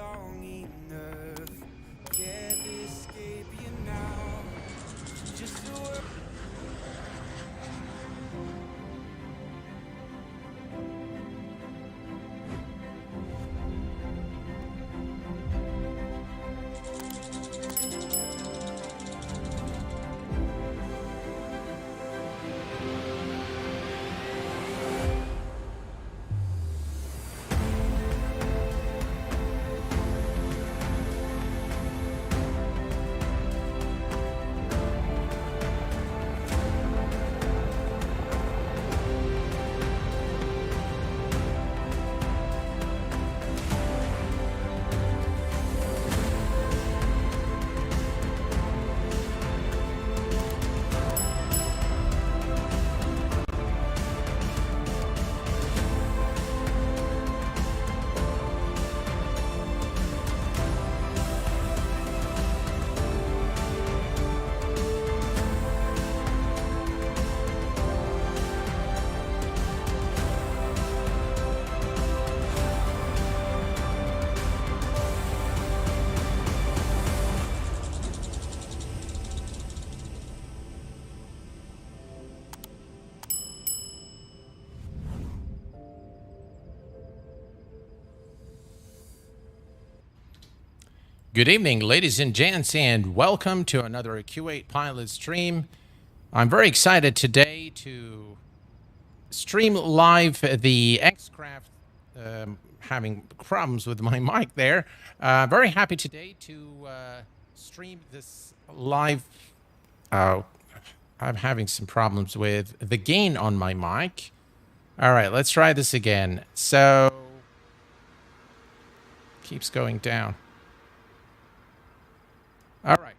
long enough. Can't escape you now. Just a word. Good evening, ladies and gents, and welcome to another Q8 Pilot stream. I'm very excited today to stream live the X-Craft, having problems with my mic there. Very happy today to stream this live. I'm having some problems with the gain on my mic. All right, let's try this again. So, keeps going down. All right.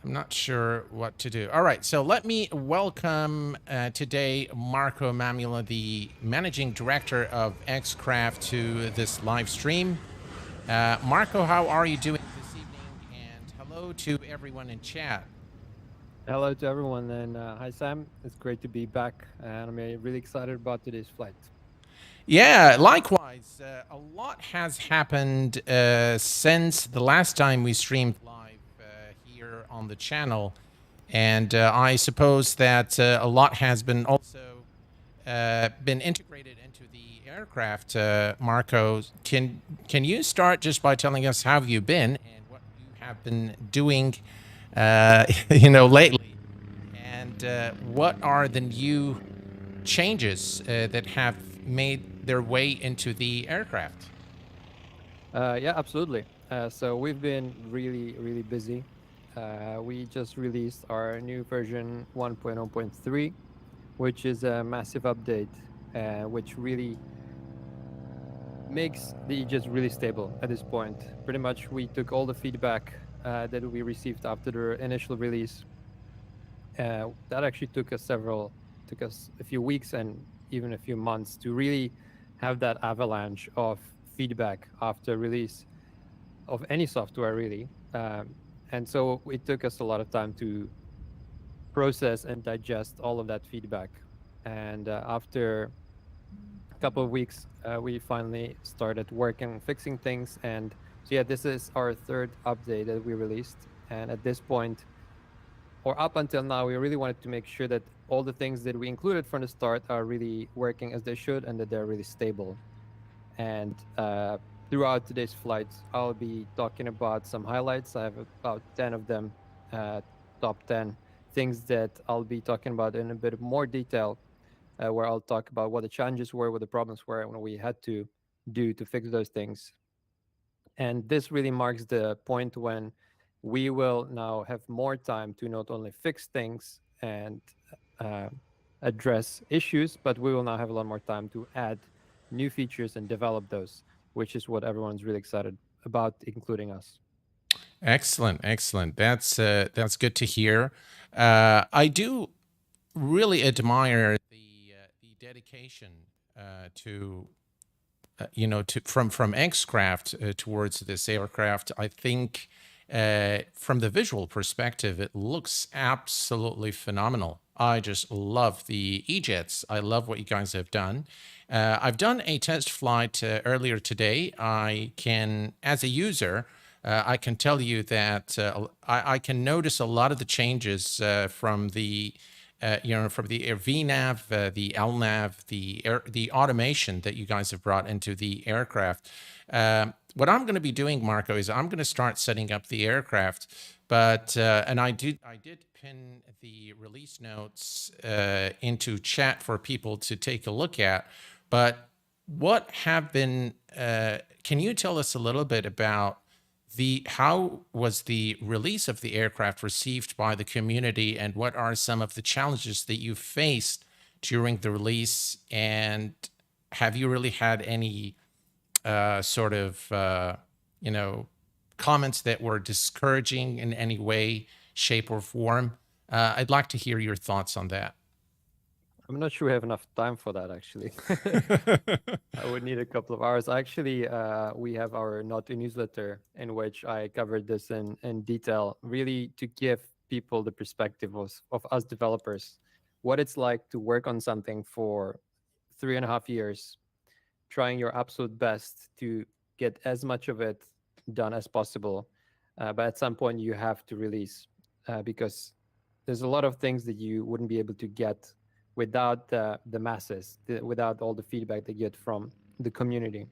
I'm not sure what to do. All right, so let me welcome today Marko Mamula, the Managing Director of X-Craft, to this live stream. Marko, how are you doing this evening? And hello to everyone in chat. Hello to everyone, and hi Sam. It's great to be back, and I'm really excited about today's flight. Yeah, likewise. A lot has happened since the last time we streamed live here on the channel. And I suppose that a lot has been also been integrated into the aircraft. Marko, can you start just by telling us how you've been and what you have been doing, lately, and what are the new changes that have made their way into the aircraft? Yeah, absolutely. So we've been really busy. We just released our new version 1.0.3, which is a massive update, which really makes the Aegis really stable at this point. Pretty much, we took all the feedback that we received after the initial release. That actually took us a few weeks and even a few months to really have that avalanche of feedback after release of any software, really. And so it took us a lot of time to process and digest all of that feedback. And after a couple of weeks, we finally started working on fixing things. And so, yeah, this is our third update that we released. And at this point, or up until now, we really wanted to make sure that all the things that we included from the start are really working as they should and that they're really stable. And throughout today's flight, I'll be talking about some highlights. I have about 10 of them, top 10 things that I'll be talking about in a bit more detail, where I'll talk about what the challenges were, what the problems were, and what we had to do to fix those things. And this really marks the point when we will now have more time to not only fix things and address issues, but we will now have a lot more time to add new features and develop those, which is what everyone's really excited about, including us. Excellent. That's good to hear. I do really admire the dedication to from X-Craft towards this aircraft. I think from the visual perspective, it looks absolutely phenomenal. I just love the E-Jets. I love what you guys have done. I've done a test flight earlier today. I can, as a user, I can tell you that I can notice a lot of the changes from the from the VNav, the LNav, the automation that you guys have brought into the aircraft. What I'm going to be doing, Marko, is I'm going to start setting up the aircraft. But and I did pin the release notes into chat for people to take a look at. But what have been? Can you tell us a little bit about how was the release of the aircraft received by the community, and what are some of the challenges that you faced during the release? And have you really had any sort of comments that were discouraging in any way, shape, or form? I'd like to hear your thoughts on that. I'm not sure we have enough time for that, actually. I would need a couple of hours. Actually, we have our Not a newsletter in which I covered this in detail, really to give people the perspective of us developers, what it's like to work on something for 3.5 years, trying your absolute best to get as much of it done as possible. But at some point, you have to release because there's a lot of things that you wouldn't be able to get without the masses, without all the feedback they get from the community.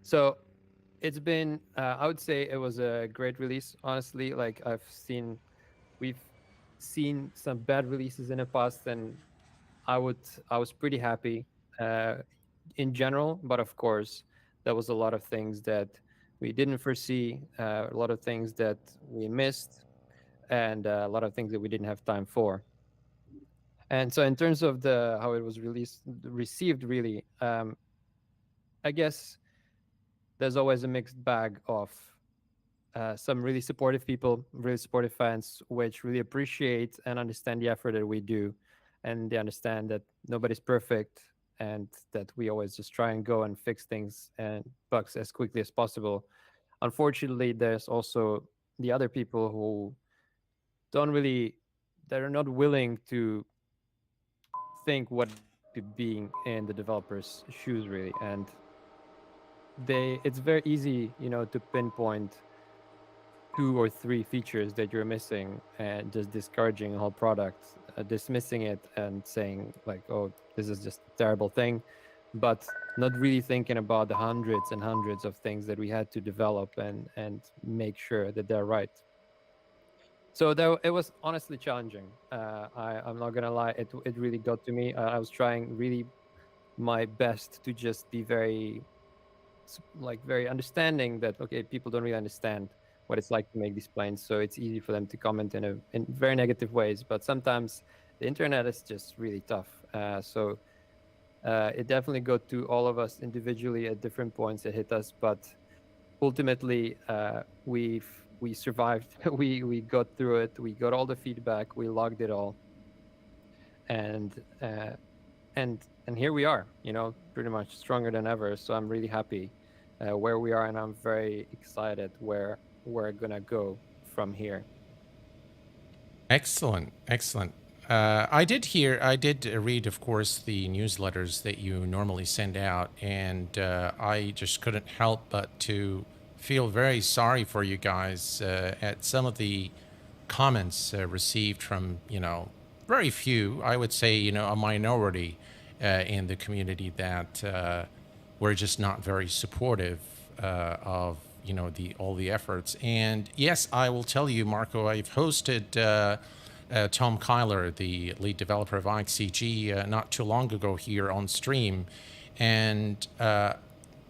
So it's been, I would say it was a great release, honestly. Like we've seen some bad releases in the past, and I was pretty happy in general, but of course, there was a lot of things that we didn't foresee, a lot of things that we missed, and a lot of things that we didn't have time for. And so in terms of how it was received, really, I guess there's always a mixed bag of some really supportive people, really supportive fans, which really appreciate and understand the effort that we do. And they understand that nobody's perfect and that we always just try and go and fix things and bugs as quickly as possible. Unfortunately, there's also the other people who that are not willing to think what being in the developer's shoes, really. And it's very easy, to pinpoint 2 or 3 features that you're missing and just discouraging a whole product, dismissing it and saying like, oh, this is just a terrible thing, but not really thinking about the hundreds and hundreds of things that we had to develop and make sure that they're right. So it was honestly challenging. I'm not gonna lie, it really got to me. I was trying really my best to just be very understanding that, okay, people don't really understand what it's like to make these planes, so it's easy for them to comment in very negative ways. But sometimes the internet is just really tough. So it definitely got to all of us individually at different points. It hit us, but ultimately we survived. we got through it. We got all the feedback. We logged it all, and here we are. Pretty much stronger than ever. So I'm really happy where we are, and I'm very excited where we're gonna go from here. Excellent. I did read, of course, the newsletters that you normally send out, and I just couldn't help but to feel very sorry for you guys at some of the comments received from, very few, I would say, a minority in the community that were just not very supportive of all the efforts. And yes, I will tell you, Marko, I've hosted Tom Kyler, the lead developer of IXCG, not too long ago here on stream, and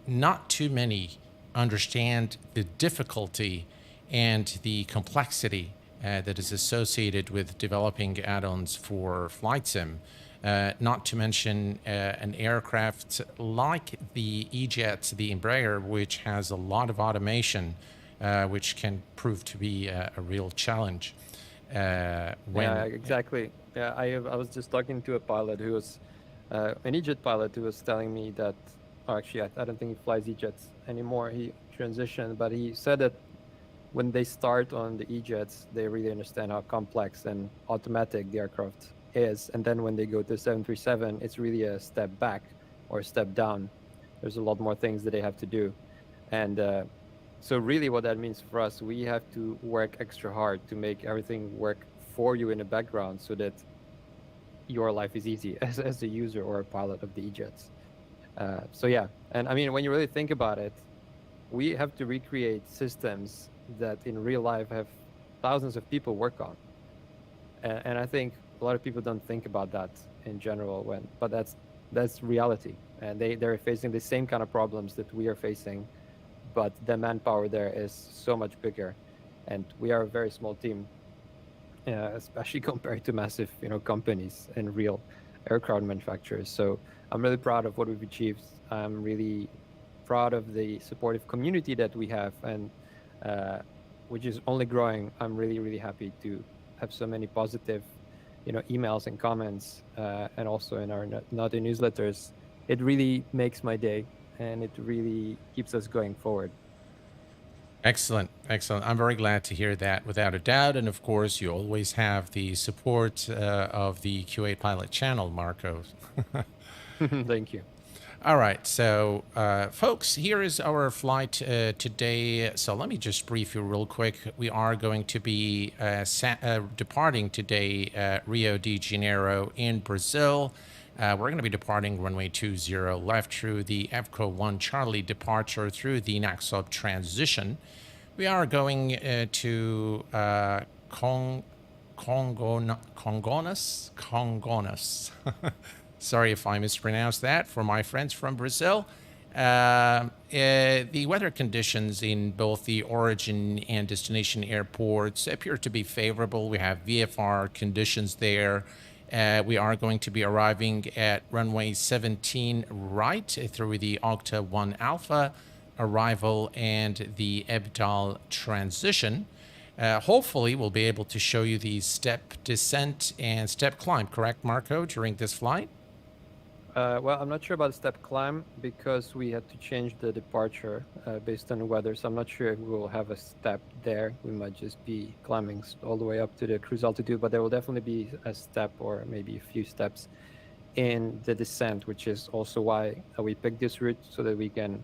not too many understand the difficulty and the complexity that is associated with developing add-ons for flight sim. Not to mention an aircraft like the E-Jet, the Embraer, which has a lot of automation, which can prove to be a real challenge. Yeah, exactly. Yeah, I was just talking to a pilot who was an E-Jet pilot who was telling me that, actually, I don't think he flies E-Jets anymore. He transitioned, but he said that when they start on the E-jets, they really understand how complex and automatic the aircraft is. And then when they go to 737, it's really a step back or a step down. There's a lot more things that they have to do. And so really what that means for us, we have to work extra hard to make everything work for you in the background so that your life is easy as a user or a pilot of the E-jets. So yeah, and I mean, when you really think about it, we have to recreate systems that in real life have thousands of people work on. And I think a lot of people don't think about that in general but that's reality. And they're facing the same kind of problems that we are facing, but the manpower there is so much bigger. And we are a very small team, especially compared to massive, companies and real aircraft manufacturers. So I'm really proud of what we've achieved. I'm really proud of the supportive community that we have, and which is only growing. I'm really, really happy to have so many positive, emails and comments, and also in our Naughty newsletters. It really makes my day, and it really keeps us going forward. Excellent, excellent. I'm very glad to hear that, without a doubt. And of course, you always have the support of the Q8 Pilot channel, Marko. Thank you. All right, so folks, here is our flight today. So let me just brief you real quick. We are going to be departing today Rio de Janeiro in Brazil. We're going to be departing runway 20 left through the EVCO 1 Charlie departure through the Naxop transition. We are going to Congonhas. Sorry if I mispronounced that for my friends from Brazil. The weather conditions in both the origin and destination airports appear to be favorable. We have VFR conditions there. We are going to be arriving at runway 17 right through the Octa 1 Alpha arrival and the Ebdal transition. Hopefully, we'll be able to show you the step descent and step climb, correct, Marko, during this flight? Well, I'm not sure about step climb because we had to change the departure based on the weather. So I'm not sure if we'll have a step there. We might just be climbing all the way up to the cruise altitude, but there will definitely be a step or maybe a few steps in the descent, which is also why we picked this route so that we can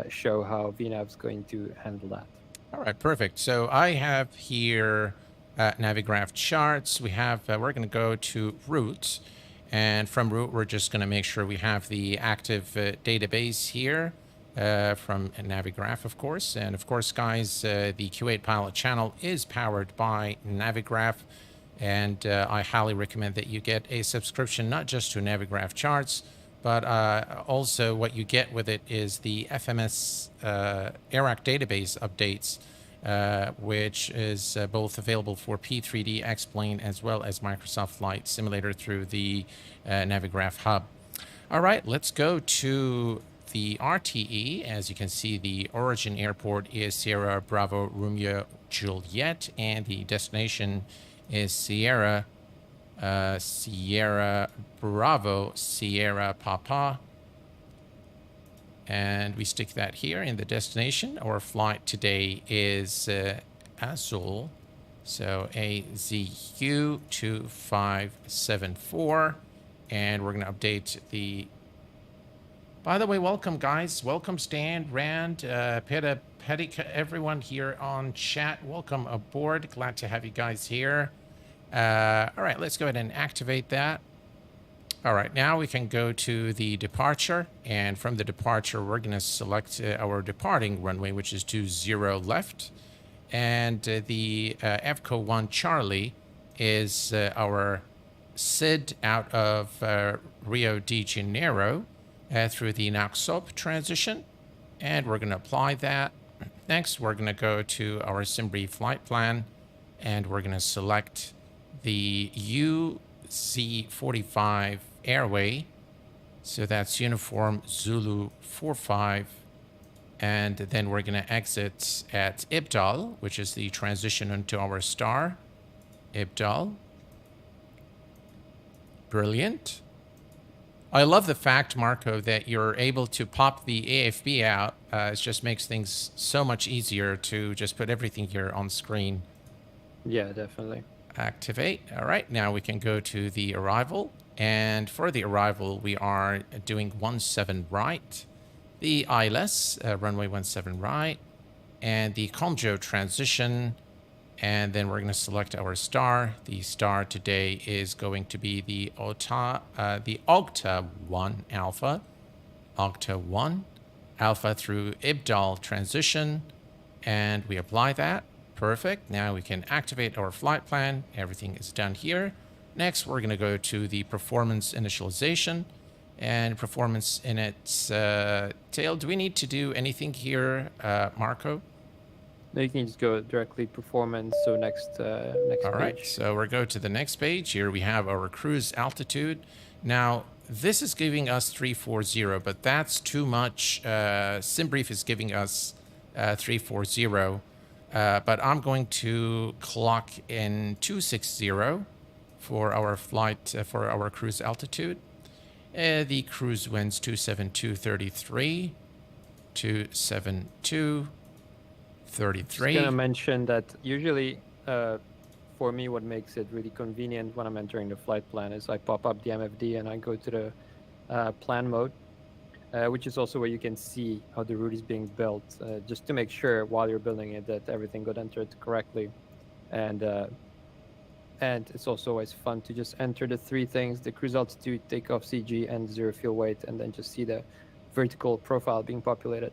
show how VNAV is going to handle that. All right, perfect. So I have here Navigraph charts. We're going to go to routes. And from route, we're just going to make sure we have the active database here from Navigraph, of course. And of course, guys, the Q8 Pilot channel is powered by Navigraph. And I highly recommend that you get a subscription, not just to Navigraph charts, but also what you get with it is the FMS AIRAC database updates, which is both available for P3D, X-Plane, as well as Microsoft Flight Simulator through the Navigraph Hub. All right, let's go to the RTE. As you can see, the origin airport is Sierra Bravo Romeo Juliet, and the destination is Sierra Bravo Sierra Papa. And we stick that here in the destination. Our flight today is Azul, so AZU 2574. And we're going to update the... By the way, welcome, guys. Welcome, Stan, Rand, Peta, Pedika, everyone here on chat. Welcome aboard. Glad to have you guys here. All right, let's go ahead and activate that. All right, now we can go to the departure, and from the departure, we're going to select our departing runway, which is 20 left, and the EVCO 1 Charlie is our SID out of Rio de Janeiro through the Naxop transition, and we're going to apply that. Next, we're going to go to our SimBrief flight plan, and we're going to select the UZ45 airway, so that's Uniform Zulu 45, and then we're going to exit at Ibdal, which is the transition into our star. Ibdal. Brilliant. I love the fact, Marko, that you're able to pop the AFB out. It just makes things so much easier to just put everything here on screen. Yeah, definitely. Activate. All right, now we can go to the arrival. And for the arrival, we are doing 17 right. The ILS, runway 17 right. And the Conjo transition. And then we're going to select our star. The star today is going to be the Octa 1 Alpha. Octa 1 Alpha through IBDAL transition. And we apply that. Perfect. Now we can activate our flight plan. Everything is done here. Next, we're going to go to the performance initialization and performance in its tail. Do we need to do anything here, Marko? No, you can just go directly performance. So next All right, page. so we'll go to the next page. Here we have our cruise altitude. Now, this is giving us 340, but that's too much. SimBrief is giving us 340. But I'm going to clock in 260 for our flight, for our cruise altitude. The cruise winds 272.33, 272.33. Just gonna mention that usually, for me, what makes it really convenient when I'm entering the flight plan is I pop up the MFD and I go to the plan mode, which is also where you can see how the route is being built, just to make sure while you're building it that everything got entered correctly. And it's also always fun to just enter the three things: the cruise altitude, takeoff CG, and zero fuel weight, and then just see the vertical profile being populated.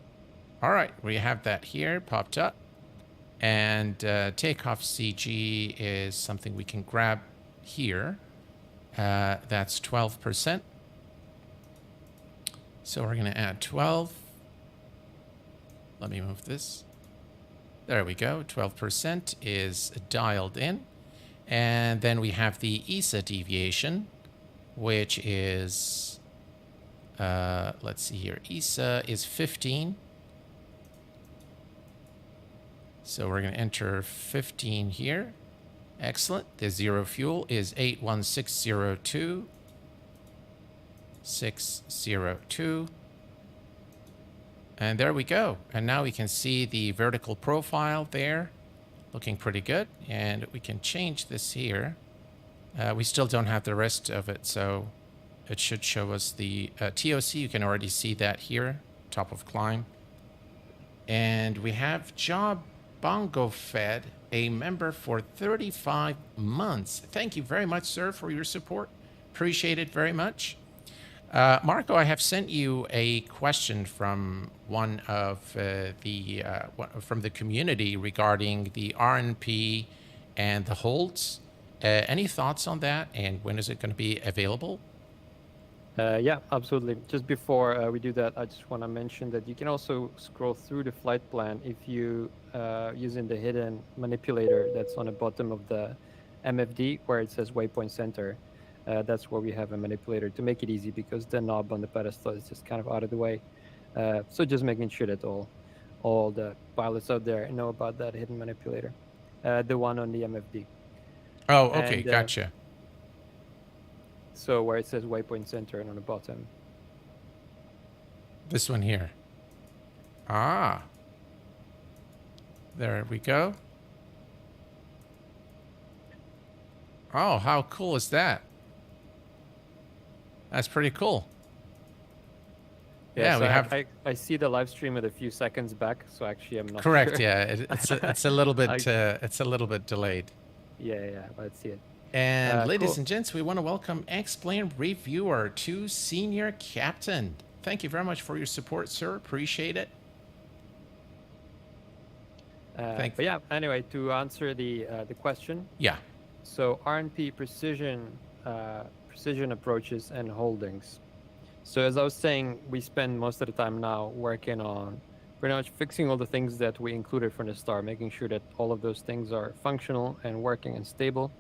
All right, we have that here popped up. And takeoff CG is something we can grab here. That's 12%. So we're going to add 12. Let me move this. There we go. 12% is dialed in. And then we have the ESA deviation, which is, let's see here. ESA is 15. So we're going to enter 15 here. Excellent. The zero fuel is 81602. 602. And there we go. And now we can see the vertical profile there. Looking pretty good. And we can change this here. We still don't have the rest of it, so it should show us the TOC. You can already see that here, top of climb. And we have job Bongo Fed, a member for 35 months. Thank you very much, sir, for your support. Appreciate it very much. Marko, I have sent you a question from one of from the community regarding the RNP and the holds. Any thoughts on that, and when is it going to be available? Yeah, absolutely. Just before we do that, I just want to mention that you can also scroll through the flight plan if you using the hidden manipulator that's on the bottom of the MFD where it says waypoint center. That's where we have a manipulator to make it easy, because the knob on the pedestal is just kind of out of the way. So just making sure that all the pilots out there know about that hidden manipulator, the one on the MFD. Oh, okay, and, gotcha. So where it says waypoint center and on the bottom. This one here. Ah. There we go. Oh, how cool is that? That's pretty cool. Yeah, so we have. I see the live stream at a few seconds back, so actually I'm not correct. Sure. Yeah, it's a little bit it's a little bit delayed. Yeah, let's see it. And ladies and gents, we want to welcome X-Plane Reviewer to Senior Captain. Thank you very much for your support, sir. Appreciate it. But yeah, anyway, to answer the question. Yeah. So RNP precision approaches and holdings. So as I was saying, we spend most of the time now working on pretty much fixing all the things that we included from the start, making sure that all of those things are functional and working and stable.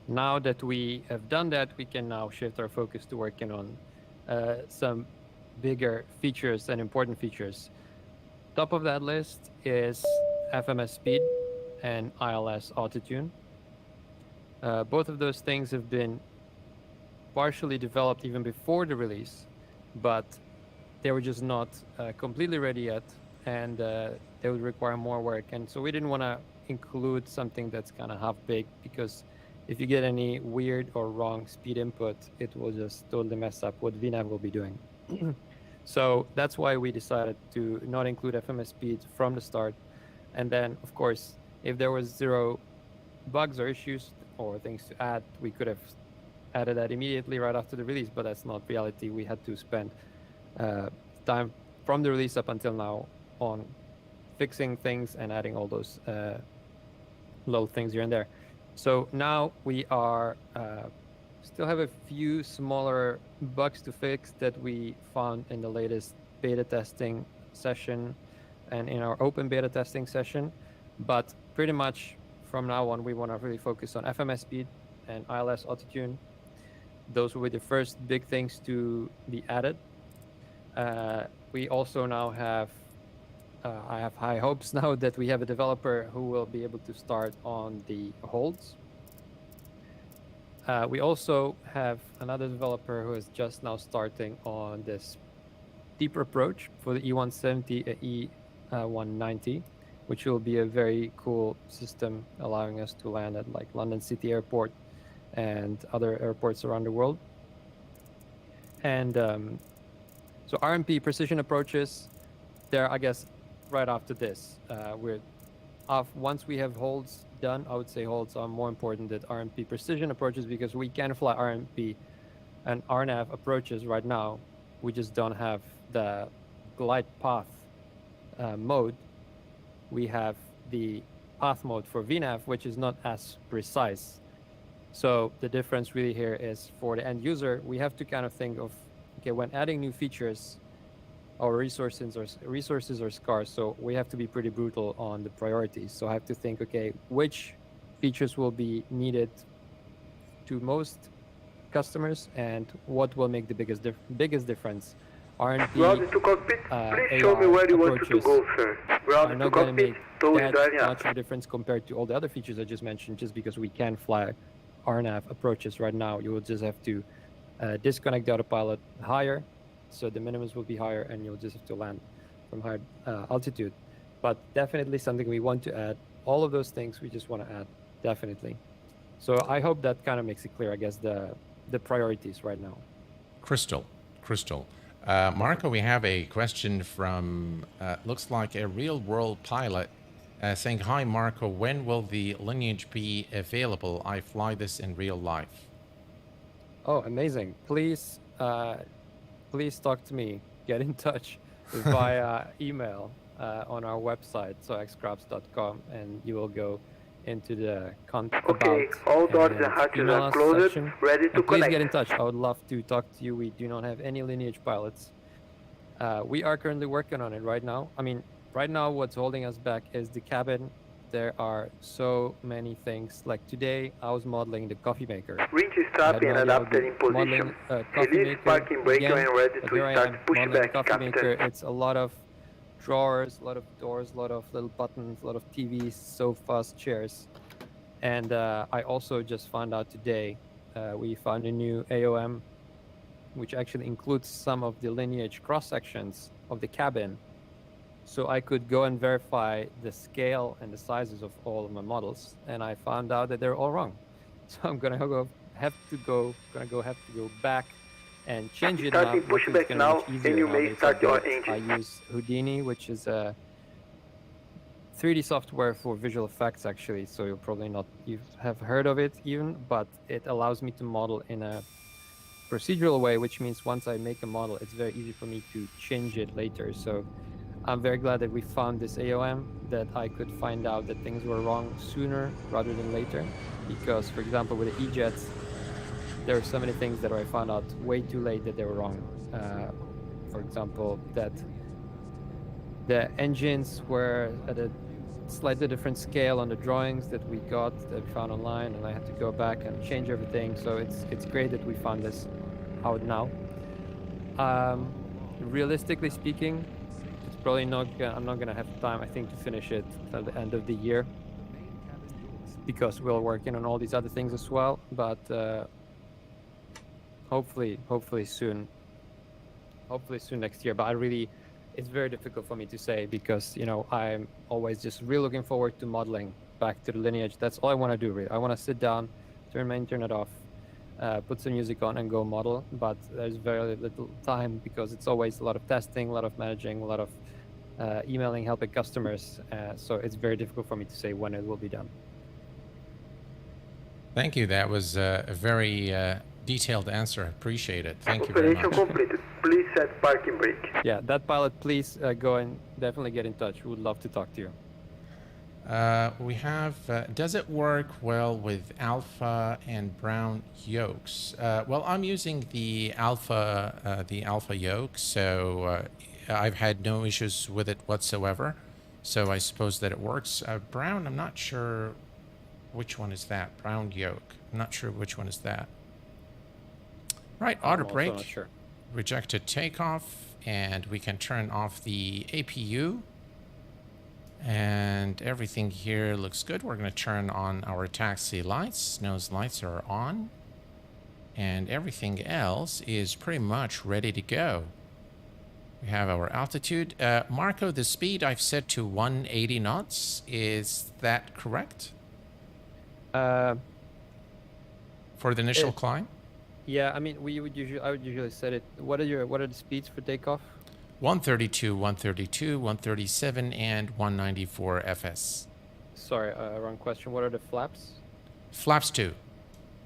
Now that we have done that, we can now shift our focus to working on some bigger features and important features. Top of that list is FMS speed and ILS altitude. Both of those things have been partially developed even before the release, but they were just not completely ready yet, and they would require more work. And so we didn't want to include something that's kind of half baked, because if you get any weird or wrong speed input, it will just totally mess up what VNav will be doing. So that's why we decided to not include FMS speed from the start. And then, of course, if there was 0 bugs or issues or things to add, we could have added that immediately right after the release, but that's not reality. We had to spend time from the release up until now on fixing things and adding all those little things here and there. So now we are still have a few smaller bugs to fix that we found in the latest beta testing session and in our open beta testing session, but pretty much from now on we want to really focus on FMS speed and ILS autotune. Those will be the first big things to be added. We also now have I have high hopes now that we have a developer who will be able to start on the holds. We also have another developer who is just now starting on this deeper approach for the E170, E190, which will be a very cool system allowing us to land at like London City Airport and other airports around the world. And so RMP precision approaches, there, I guess, right after this. Once we have holds done, I would say holds are more important than RMP precision approaches, because we can fly RMP and RNAV approaches right now. We just don't have the glide path mode. We have the path mode for VNav, which is not as precise. So the difference really here is for the end user, we have to kind of think of, okay, when adding new features, our resources are scarce, so we have to be pretty brutal on the priorities. So I have to think, okay, which features will be needed to most customers and what will make the biggest difference. RNP, Ground to cockpit, please show me where you want to go, sir. are Ground to not going to cockpit, make toes that driving much up. of a difference compared to all the other features I just mentioned, just because we can fly RNAV approaches right now. You will just have to disconnect the autopilot higher, so the minimums will be higher, and you'll just have to land from higher altitude. But definitely something we want to add. All of those things we just want to add, definitely. So I hope that kind of makes it clear, I guess, the priorities right now. Crystal. Marko, we have a question from, looks like a real-world pilot saying, "Hi, Marko, when will the lineage be available? I fly this in real life." Oh, amazing. Please talk to me. Get in touch via email on our website, so xcraps.com, and you will go into the Okay, all doors and hatches are closed, ready to and please connect. get in touch. I would love to talk to you. We do not have any lineage pilots. We are currently working on it right now. I mean, right now what's holding us back is the cabin. There are so many things. Like today, I was modeling the coffee maker. Winch strap and adapter in position. Release parking brake and ready to start pushback, coffee maker. Captain. It's a lot of drawers, a lot of doors, a lot of little buttons, a lot of TVs, sofas, chairs. And I also just found out today, we found a new AOM, which actually includes some of the lineage cross-sections of the cabin. So I could go and verify the scale and the sizes of all of my models, and I found out that they're all wrong. So I'm gonna have to go back and change it. Starting now, which is pushback gonna now, be much easier and you now may because start your I engine. use Houdini, which is a 3D software for visual effects, actually. So you'll probably not have heard of it even, but it allows me to model in a procedural way, which means once I make a model, it's very easy for me to change it later. So I'm very glad that we found this AOM, that I could find out that things were wrong sooner rather than later. Because, for example, with the E-Jets, there are so many things that I found out way too late that they were wrong. For example, that the engines were at a slightly different scale on the drawings that we found online, and I had to go back and change everything. So it's great that we found this out now. Realistically speaking, it's probably I'm not gonna have time, I think, to finish it till the end of the year, because we're working on all these other things as well. But hopefully soon. Hopefully soon next year. But it's very difficult for me to say because, you know, I'm always just really looking forward to modeling back to the lineage. That's all I want to do, really. I want to sit down, turn my internet off, put some music on and go model. But there's very little time because it's always a lot of testing, a lot of managing, a lot of emailing, helping customers. So it's very difficult for me to say when it will be done. Thank you. That was a very detailed answer. Appreciate it. Thank you very much. Operation completed. Please set parking brake. Yeah, that pilot, please go and definitely get in touch. We would love to talk to you. We have, does it work well with alpha and brown yolks? Well, I'm using the alpha yolk, so I've had no issues with it whatsoever. So I suppose that it works. Brown, I'm not sure which one is that. Brown yolk. I'm not sure which one is that. Right, auto brake. Not sure. Rejected takeoff, and we can turn off the APU. And everything here looks good. We're going to turn on our taxi lights. Nose lights are on. And everything else is pretty much ready to go. We have our altitude. Marko, the speed I've set to 180 knots. Is that correct? For the initial climb? Yeah, I mean, I would usually set it. What are the speeds for takeoff? 132, 132, 137, and 194 FS. Sorry, wrong question. What are the flaps? Flaps 2.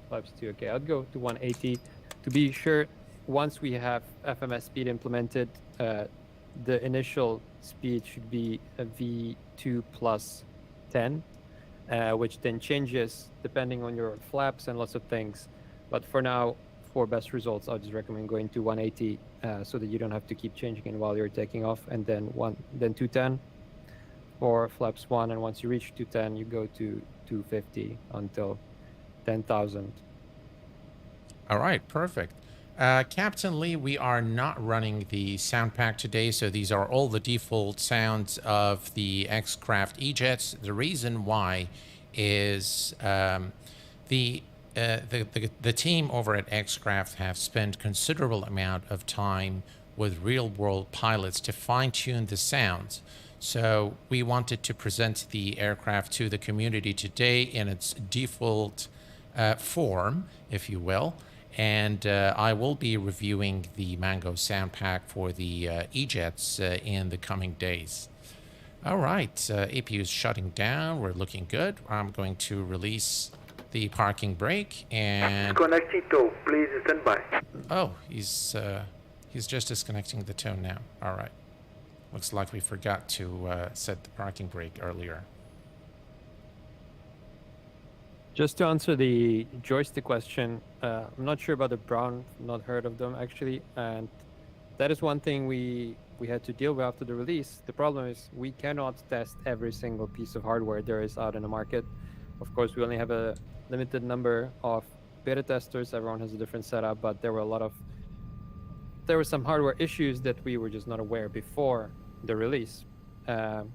Flaps 2. Okay, I'd go to 180. To be sure, once we have FMS speed implemented, the initial speed should be a V2 plus 10, which then changes depending on your flaps and lots of things. But for now, for best results, I just recommend going to 180 so that you don't have to keep changing it while you're taking off, and then 210 for flaps 1, and once you reach 210, you go to 250 until 10,000. All right, perfect. Captain Lee, we are not running the sound pack today, so these are all the default sounds of the X-Craft E-Jets. The reason why is the team over at X-Craft have spent considerable amount of time with real-world pilots to fine-tune the sounds. So we wanted to present the aircraft to the community today in its default form, if you will. And I will be reviewing the Mango sound pack for the E-Jets in the coming days. All right, APU is shutting down. We're looking good. I'm going to release the parking brake and Connecting tow. Please stand by. oh, he's just disconnecting the tow now. All right, looks like we forgot to set the parking brake earlier. Just to answer the joystick question, I'm not sure about the brown, not heard of them actually, and that is one thing we had to deal with after the release. The problem is we cannot test every single piece of hardware there is out in the market. Of course, we only have a limited number of beta testers. Everyone has a different setup, but there were some hardware issues that we were just not aware before the release. And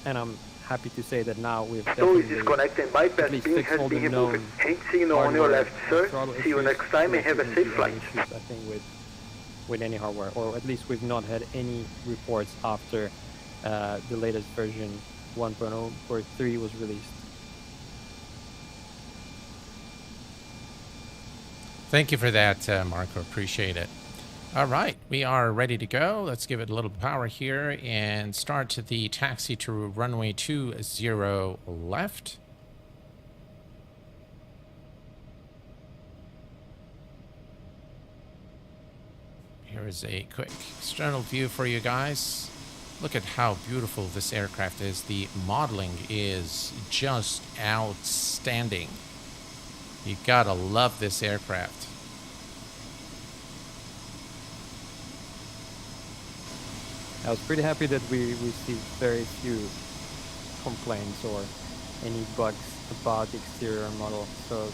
I'm happy to say that now we've So is disconnected bypass pin has been removed. Hand signal on your left, sir. See you next time and have a safe flight. I think with any hardware, or at least we've not had any reports after the latest version 1.0 or 3 was released. Thank you for that, Marko. Appreciate it. All right, we are ready to go. Let's give it a little power here and start the taxi to runway 20 left. Here is a quick external view for you guys. Look at how beautiful this aircraft is. The modeling is just outstanding. You gotta love this aircraft. I was pretty happy that we received very few complaints or any bugs about the exterior model, so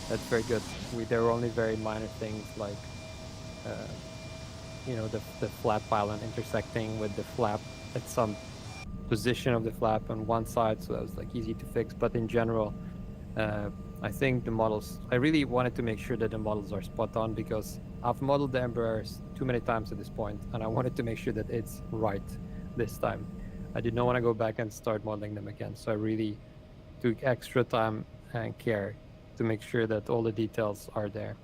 that's very good. There were only very minor things like, you know, the flap pylon intersecting with the flap at some position of the flap on one side, so that was like easy to fix. But in general, I think the models, I really wanted to make sure that the models are spot on because I've modeled the embraers too many times at this point, and I wanted to make sure that it's right this time. I did not want to go back and start modeling them again. So I really took extra time and care to make sure that all the details are there.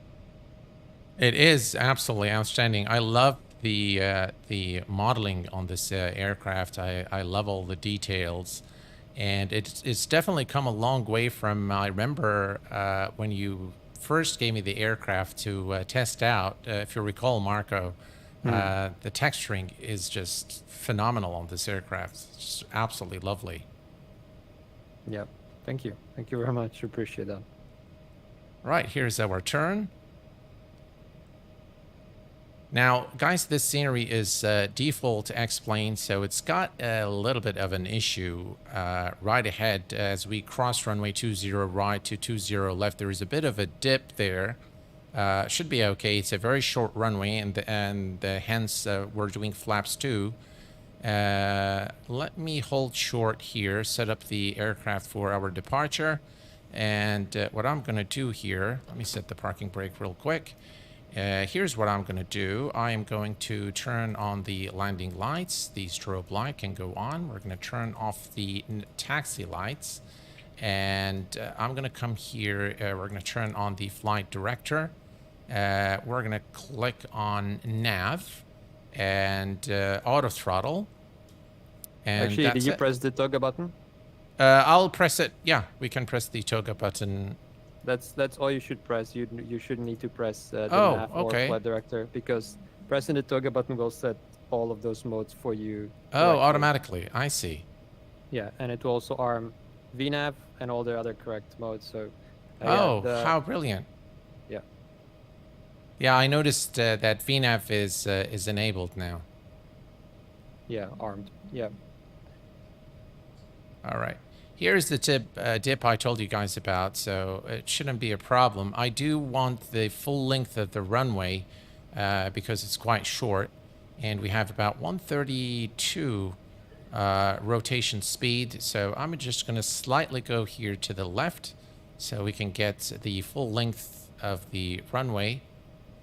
It is absolutely outstanding. I love the modeling on this aircraft. I love all the details, and it's definitely come a long way from. I remember when you first gave me the aircraft to test out. If you recall, Marko, the texturing is just phenomenal on this aircraft. It's just absolutely lovely. Yeah, thank you very much. Appreciate that. Right, here's our turn. Now, guys, this scenery is default X-plane, so it's got a little bit of an issue right ahead as we cross runway 20 right to 20 left. There is a bit of a dip there. Should be okay. It's a very short runway, and hence we're doing flaps 2. Let me hold short here, set up the aircraft for our departure, and what I'm going to do here, let me set the parking brake real quick. Here's what I'm going to do. I am going to turn on the landing lights. The strobe light can go on. We're going to turn off the taxi lights. And I'm going to come here. We're going to turn on the flight director. We're going to click on nav and auto throttle. And actually, did you press the toggle button? I'll press it. Yeah, we can press the toggle button. That's all you should press. You shouldn't need to press the nav or flight director, because pressing the toggle button will set all of those modes for you. Oh, automatically. I see. Yeah, and it will also arm VNAV and all the other correct modes. So. How brilliant! Yeah. Yeah, I noticed that VNAV is enabled now. Yeah, armed. Yeah. All right. Here's the dip I told you guys about, so it shouldn't be a problem. I do want the full length of the runway because it's quite short, and we have about 132 rotation speed. So I'm just going to slightly go here to the left so we can get the full length of the runway,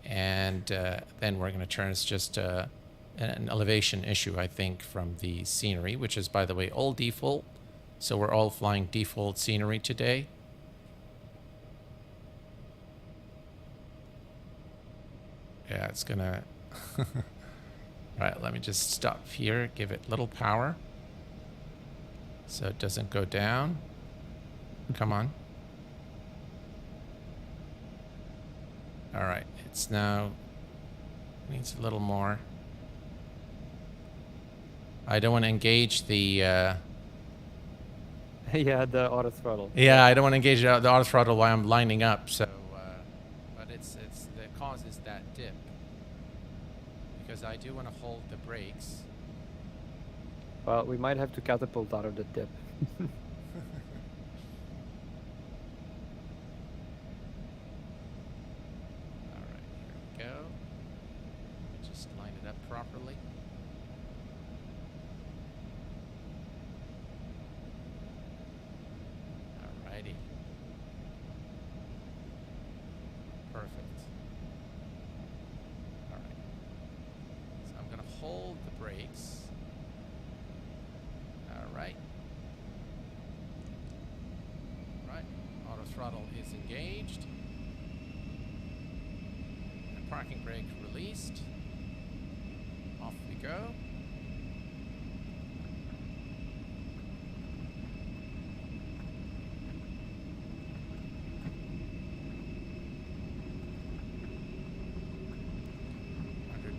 and then we're going to turn. It's just an elevation issue, I think, from the scenery, which is, by the way, all default. So we're all flying default scenery today. Yeah, it's gonna... All right, let me just stop here, give it little power so it doesn't go down. Come on. All right, it's now... needs a little more. I don't want to engage the... Yeah, the auto throttle. Yeah, I don't want to engage the auto throttle while I'm lining up. So, but it's that causes that dip because I do want to hold the brakes. Well, we might have to catapult out of the dip. All right, here we go. Let me just line it up properly. Perfect. All right. So I'm going to hold the brakes. All right. Right. Auto throttle is engaged. And parking brake released. Off we go.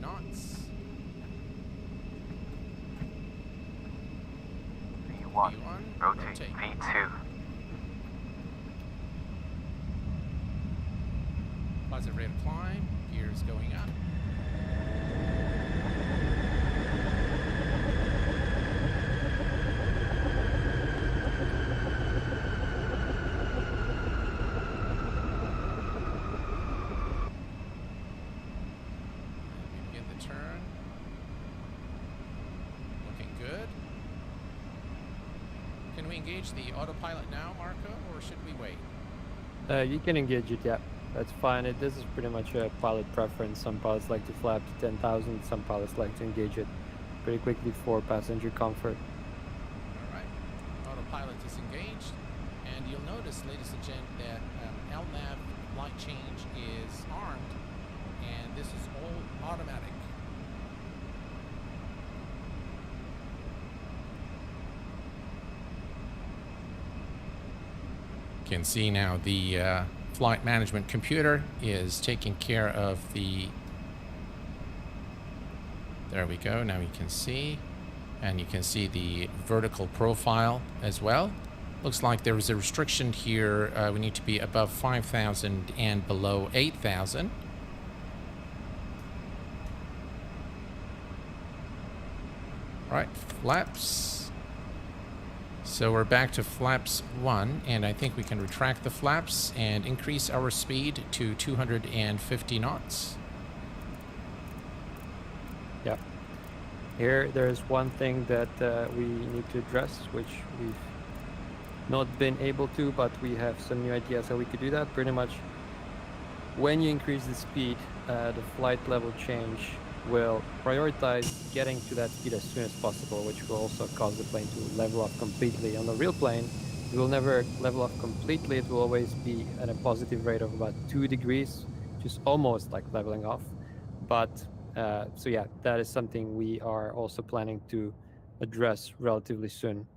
Knots. V1, rotate, V2. Positive rate of climb, gears going up. Turn. Looking good. Can we engage the autopilot now, Marko, or should we wait? You can engage it, yeah. That's fine. This is pretty much a pilot preference. Some pilots like to fly up to 10,000. Some pilots like to engage it pretty quickly for passenger comfort. All right. Autopilot is engaged. And you'll notice, ladies and gentlemen, that LNAV light change is armed. And this is all automatic. You can see now the flight management computer is taking care of the... There we go. Now you can see. And you can see the vertical profile as well. Looks like there is a restriction here. We need to be above 5,000 and below 8,000. All right, flaps. So we're back to flaps 1, and I think we can retract the flaps and increase our speed to 250 knots. Yeah. Here, there's one thing that we need to address, which we've not been able to, but we have some new ideas how we could do that. Pretty much, when you increase the speed, the flight level change will prioritize getting to that speed as soon as possible, which will also cause the plane to level off completely. On a real plane, it will never level off completely. It will always be at a positive rate of about 2 degrees, which is almost like leveling off. But so yeah, that is something we are also planning to address relatively soon.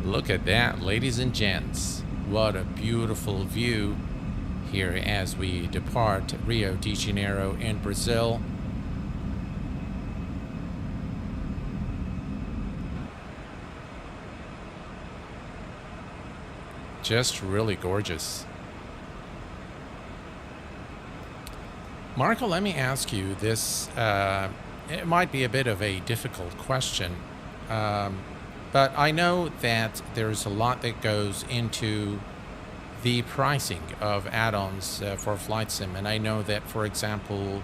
Look at that, ladies and gents. What a beautiful view here as we depart Rio de Janeiro in Brazil. Just really gorgeous. Marko, let me ask you this. It might be a bit of a difficult question. But I know that there's a lot that goes into the pricing of add-ons for Flight Sim. And I know that, for example,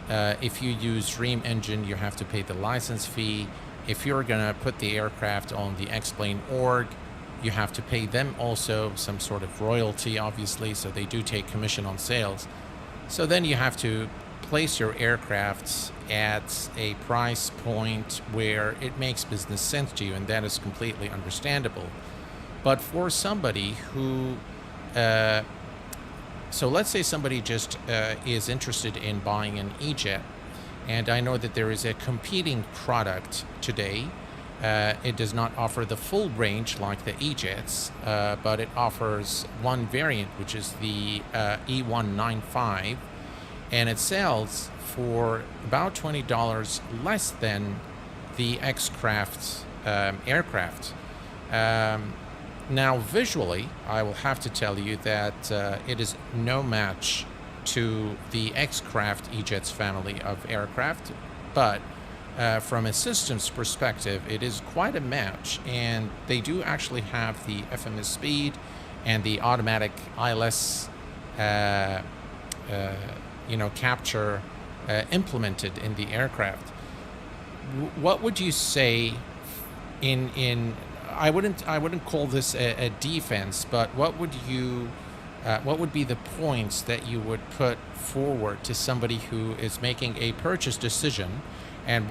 if you use Dream Engine, you have to pay the license fee. If you're going to put the aircraft on the X-Plane org, you have to pay them also some sort of royalty, obviously, so they do take commission on sales. So then you have to place your aircraft at a price point where it makes business sense to you, and that is completely understandable. But for somebody who so let's say somebody just is interested in buying an E-Jet, and I know that there is a competing product today. It does not offer the full range like the E-Jets, but it offers one variant, which is the E195, and it sells for about $20 less than the X-Craft aircraft. Now, visually, I will have to tell you that it is no match to the X-Craft E-Jets family of aircraft, but from a systems perspective, it is quite a match, and they do actually have the FMS speed and the automatic ILS capture implemented in the aircraft. What would you say in I wouldn't call this a defense, but what would be the points that you would put forward to somebody who is making a purchase decision and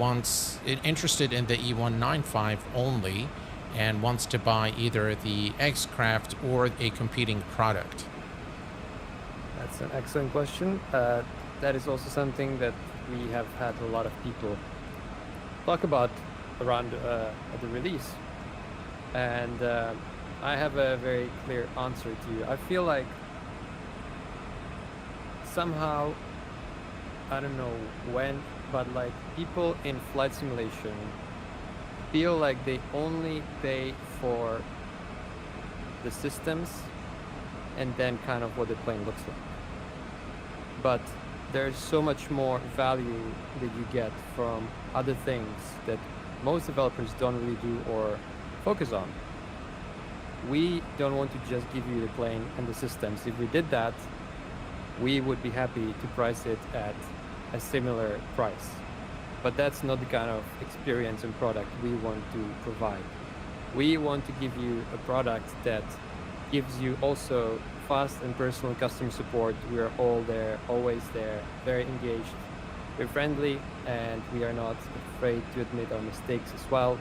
interested in the E195 only and wants to buy either the X-Craft or a competing product? That's an excellent question. That is also something that we have had a lot of people talk about around at the release. And I have a very clear answer to you. I feel like somehow, I don't know when, but like people in flight simulation feel like they only pay for the systems and then kind of what the plane looks like. But there's so much more value that you get from other things that most developers don't really do or focus on. We don't want to just give you the plane and the systems. If we did that, we would be happy to price it at a similar price. But that's not the kind of experience and product we want to provide. We want to give you a product that gives you also fast and personal customer support. We are all there, always there, very engaged. We're friendly, and we are not afraid to admit our mistakes as well.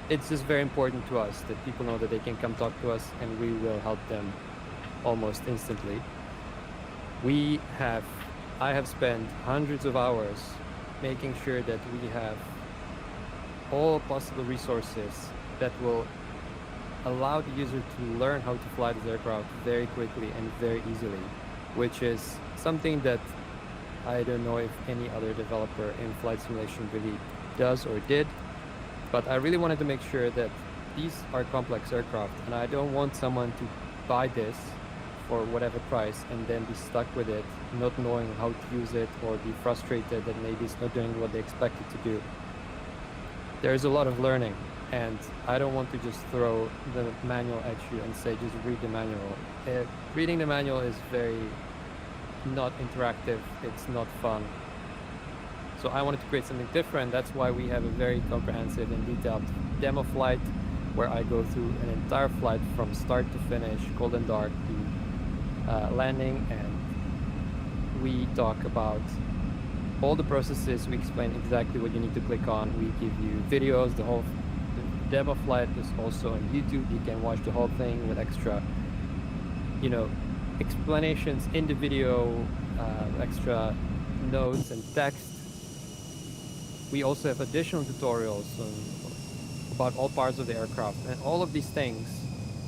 It's just very important to us that people know that they can come talk to us, and we will help them almost instantly. I have spent hundreds of hours making sure that we have all possible resources that will allow the user to learn how to fly this aircraft very quickly and very easily, which is something that I don't know if any other developer in flight simulation really does or did, but I really wanted to make sure that these are complex aircraft, and I don't want someone to buy this for whatever price and then be stuck with it, not knowing how to use it, or be frustrated that maybe it's not doing what they expect it to do. There's a lot of learning, and I don't want to just throw the manual at you and say just read the manual. Reading the manual is very not interactive, it's not fun. So I wanted to create something different. That's why we have a very comprehensive and detailed demo flight where I go through an entire flight from start to finish, cold and dark, to landing, and we talk about all the processes. We explain exactly what you need to click on. We give you videos. The demo flight is also on YouTube. You can watch the whole thing with extra, explanations in the video, extra notes and text. We also have additional tutorials about all parts of the aircraft, and all of these things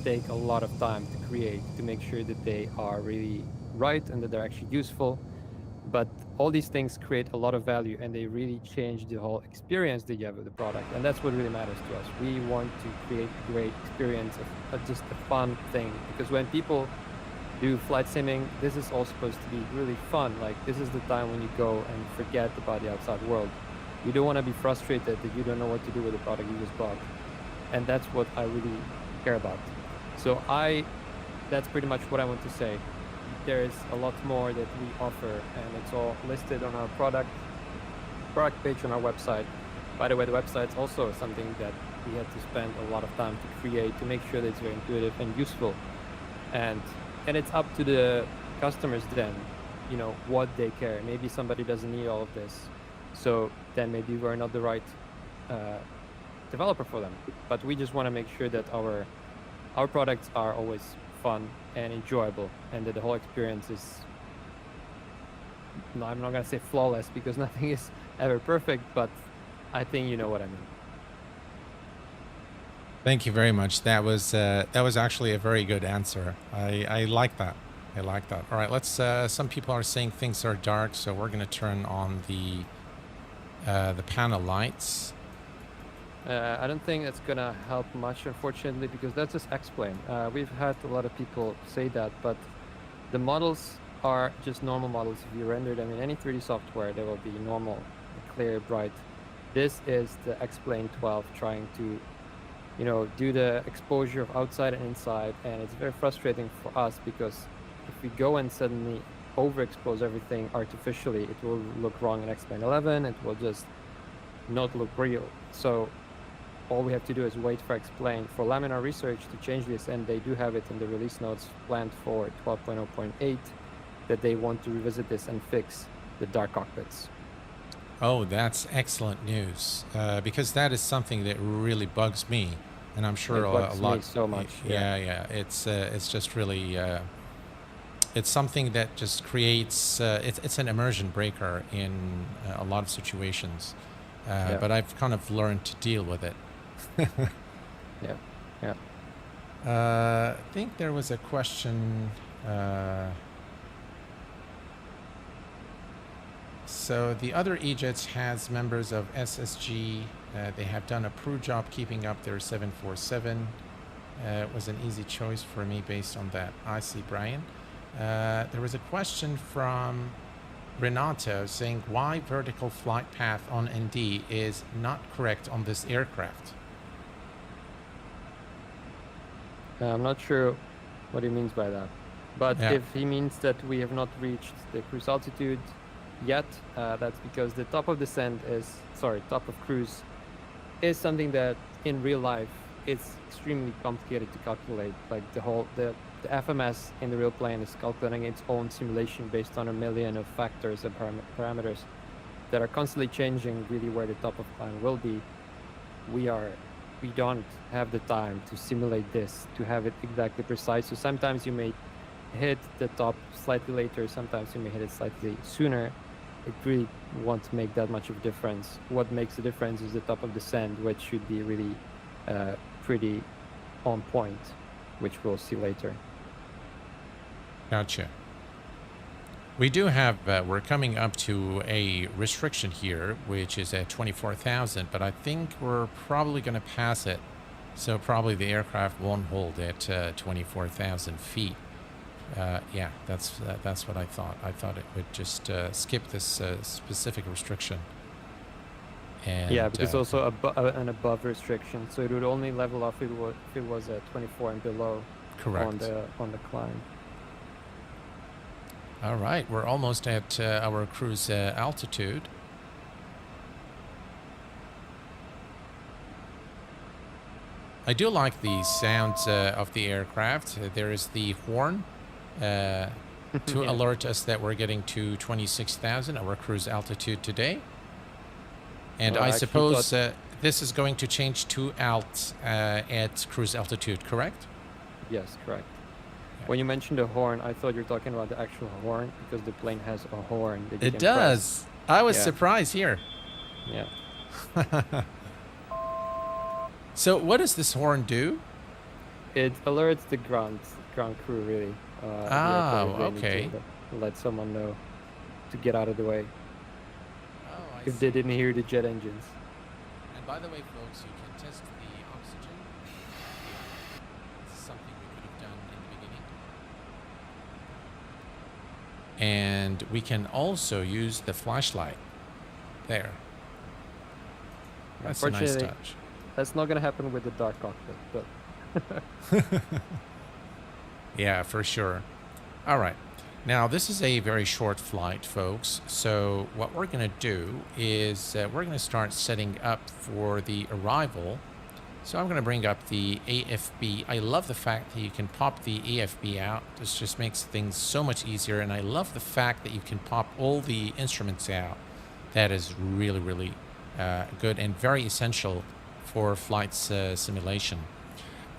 take a lot of time to create, to make sure that they are really right and that they're actually useful. But all these things create a lot of value, and they really change the whole experience that you have with the product, and that's what really matters to us. We want to create a great experience, of just a fun thing, because when people do flight simming, this is all supposed to be really fun. Like, this is the time when you go and forget about the outside world. You don't want to be frustrated that you don't know what to do with the product you just bought, and that's what I really care about. So that's pretty much what I want to say. There's a lot more that we offer, and it's all listed on our product page on our website. By the way, the website's also something that we had to spend a lot of time to create, to make sure that it's very intuitive and useful. And it's up to the customers then, what they care. Maybe somebody doesn't need all of this, so then maybe we're not the right developer for them. But we just want to make sure that our products are always fun and enjoyable, and that the whole experience is, no, I'm not gonna say flawless, because nothing is ever perfect, but I think you know what I mean. Thank you very much. That was actually a very good answer. I like that. I like that. All right, let's. Some people are saying things are dark, so we're gonna turn on the panel lights. I don't think it's gonna help much, unfortunately, because that's just explain. We've had a lot of people say that, but the models are just normal models. If you render them in any 3D software, they will be normal, clear, bright. This is the X-Plane 12 trying to, do the exposure of outside and inside, and it's very frustrating for us, because if we go and suddenly overexpose everything artificially, it will look wrong in X-Plane 11. It will just not look real. So all we have to do is wait for X-Plane, for laminar research, to change this, and they do have it in the release notes planned for 12.0.8, that they want to revisit this and fix the dark cockpits. Oh, that's excellent news, because that is something that really bugs me, and I'm sure a lot. Me so much. Yeah. It's just really. It's something that just creates. It's an immersion breaker in a lot of situations, but I've kind of learned to deal with it. Yeah. I think there was a question. So the other E-Jets has members of SSG. They have done a pro job keeping up their 747. It was an easy choice for me based on that. I see, Brian. There was a question from Renato saying why vertical flight path on ND is not correct on this aircraft. I'm not sure what he means by that, but Yeah. if he means that we have not reached the cruise altitude, yet. That's because the top of top of cruise is something that in real life it's extremely complicated to calculate. Like the FMS in the real plane is calculating its own simulation based on a million of factors and parameters that are constantly changing really where the top of climb will be. We don't have the time to simulate this, to have it exactly precise. So sometimes you may hit the top slightly later, sometimes you may hit it slightly sooner. It really won't make that much of a difference. What makes the difference is the top of descent, which should be really pretty on point, which we'll see later. Gotcha. We do have, we're coming up to a restriction here, which is at 24,000, but I think we're probably going to pass it. So probably the aircraft won't hold at 24,000 feet. Yeah, that's what I thought. I thought it would just skip this specific restriction. And, yeah, because also an above restriction, so it would only level off if it was at 24 and below. Correct. On the climb. All right, we're almost at our cruise altitude. I do like the sounds of the aircraft. There is the horn to alert us that we're getting to 26,000, our cruise altitude today. And I suppose this is going to change to alt at cruise altitude, correct? Yes, correct. When you mentioned the horn, I thought you were talking about the actual horn, because the plane has a horn that you It can does. press. I was surprised here. Yeah. So what does this horn do? It alerts the ground crew, really. Okay. To let someone know to get out of the way Oh, I if they didn't hear the jet engines. And by the way, folks, you can test the oxygen. This is something we could have done in the beginning. And we can also use the flashlight. There. That's a nice touch. That's not going to happen with the dark cockpit, but... Yeah, for sure. All right. Now, this is a very short flight, folks. So what we're going to do is we're going to start setting up for the arrival. So I'm going to bring up the AFB. I love the fact that you can pop the AFB out. This just makes things so much easier. And I love the fact that you can pop all the instruments out. That is really, really good and very essential for flight simulation.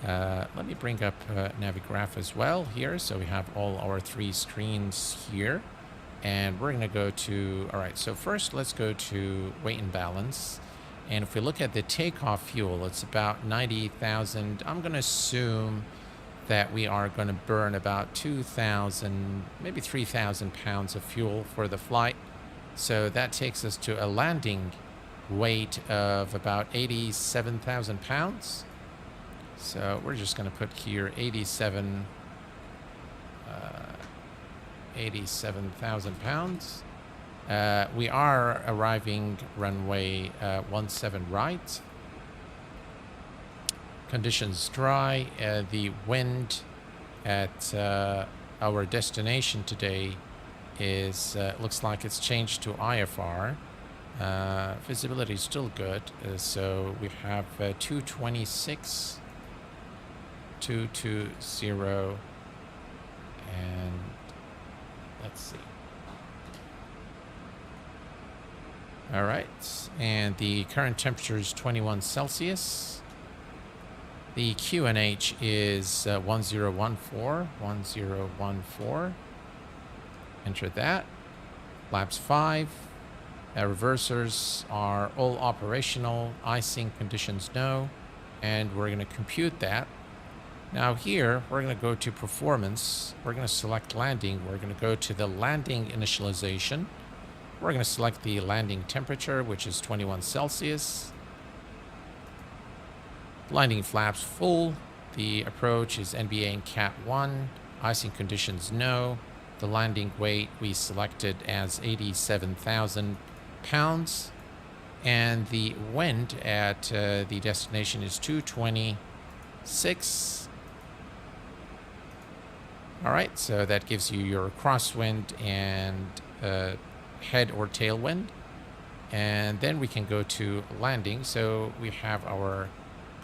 Let me bring up Navigraph as well here. So we have all our three screens here. And we're going to go to, all right, so first let's go to weight and balance. And if we look at the takeoff fuel, it's about 90,000. I'm going to assume that we are going to burn about 2,000, maybe 3,000 pounds of fuel for the flight. So that takes us to a landing weight of about 87,000 pounds. So we're just going to put here 87,000 pounds. We are arriving runway 17 right. Conditions dry. The wind at our destination today is looks like it's changed to IFR. Visibility is still good. So we have 226. 220, and let's see. All right, and the current temperature is 21 Celsius. The QNH is 1014. Enter that. Flaps 5. Reversers are all operational. Icing conditions no, and we're going to compute that. Now here, we're going to go to performance. We're going to select landing. We're going to go to the landing initialization. We're going to select the landing temperature, which is 21 Celsius. Landing flaps full. The approach is NBA and Cat 1. Icing conditions no. The landing weight we selected as 87,000 pounds. And the wind at the destination is 226. All right, so that gives you your crosswind and head or tailwind. And then we can go to landing. So we have our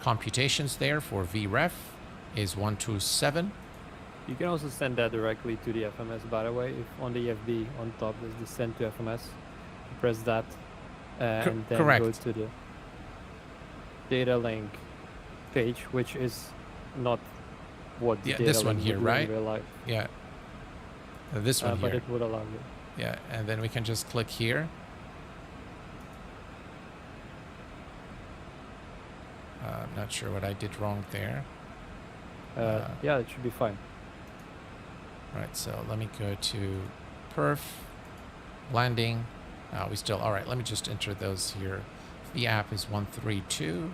computations there for VREF is 127. You can also send that directly to the FMS, by the way. If on the FB on top there's the send to FMS, you press that and then correct. go to the data link page, which is not what the data this one link here, would do in right? real life. Yeah. This one but here. it would allow you. Yeah, and then we can just click here. I'm not sure what I did wrong there. Yeah, it should be fine. All right, so let me go to perf, landing. We still, all right, let me just enter those here. The app is 132.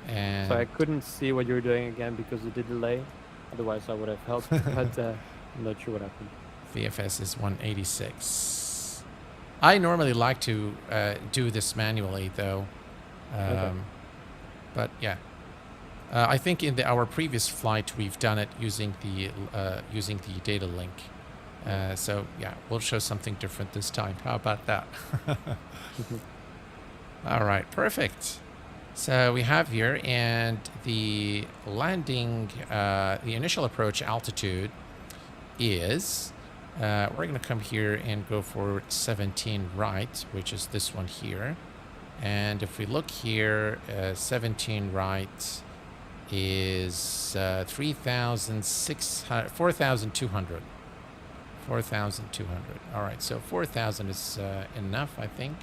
And So I couldn't see what you were doing again because of the delay. Otherwise, I would have helped, but I'm not sure what happened. VFS is 186. I normally like to do this manually, though. Okay. But yeah, I think in our previous flight we've done it using the data link. So yeah, we'll show something different this time. How about that? All right, perfect. So we have here, and the landing, the initial approach altitude is, we're going to come here and go for 17 right, which is this one here. And if we look here, 17 right is 4,200. 4,200. All right, so 4,000 is enough, I think.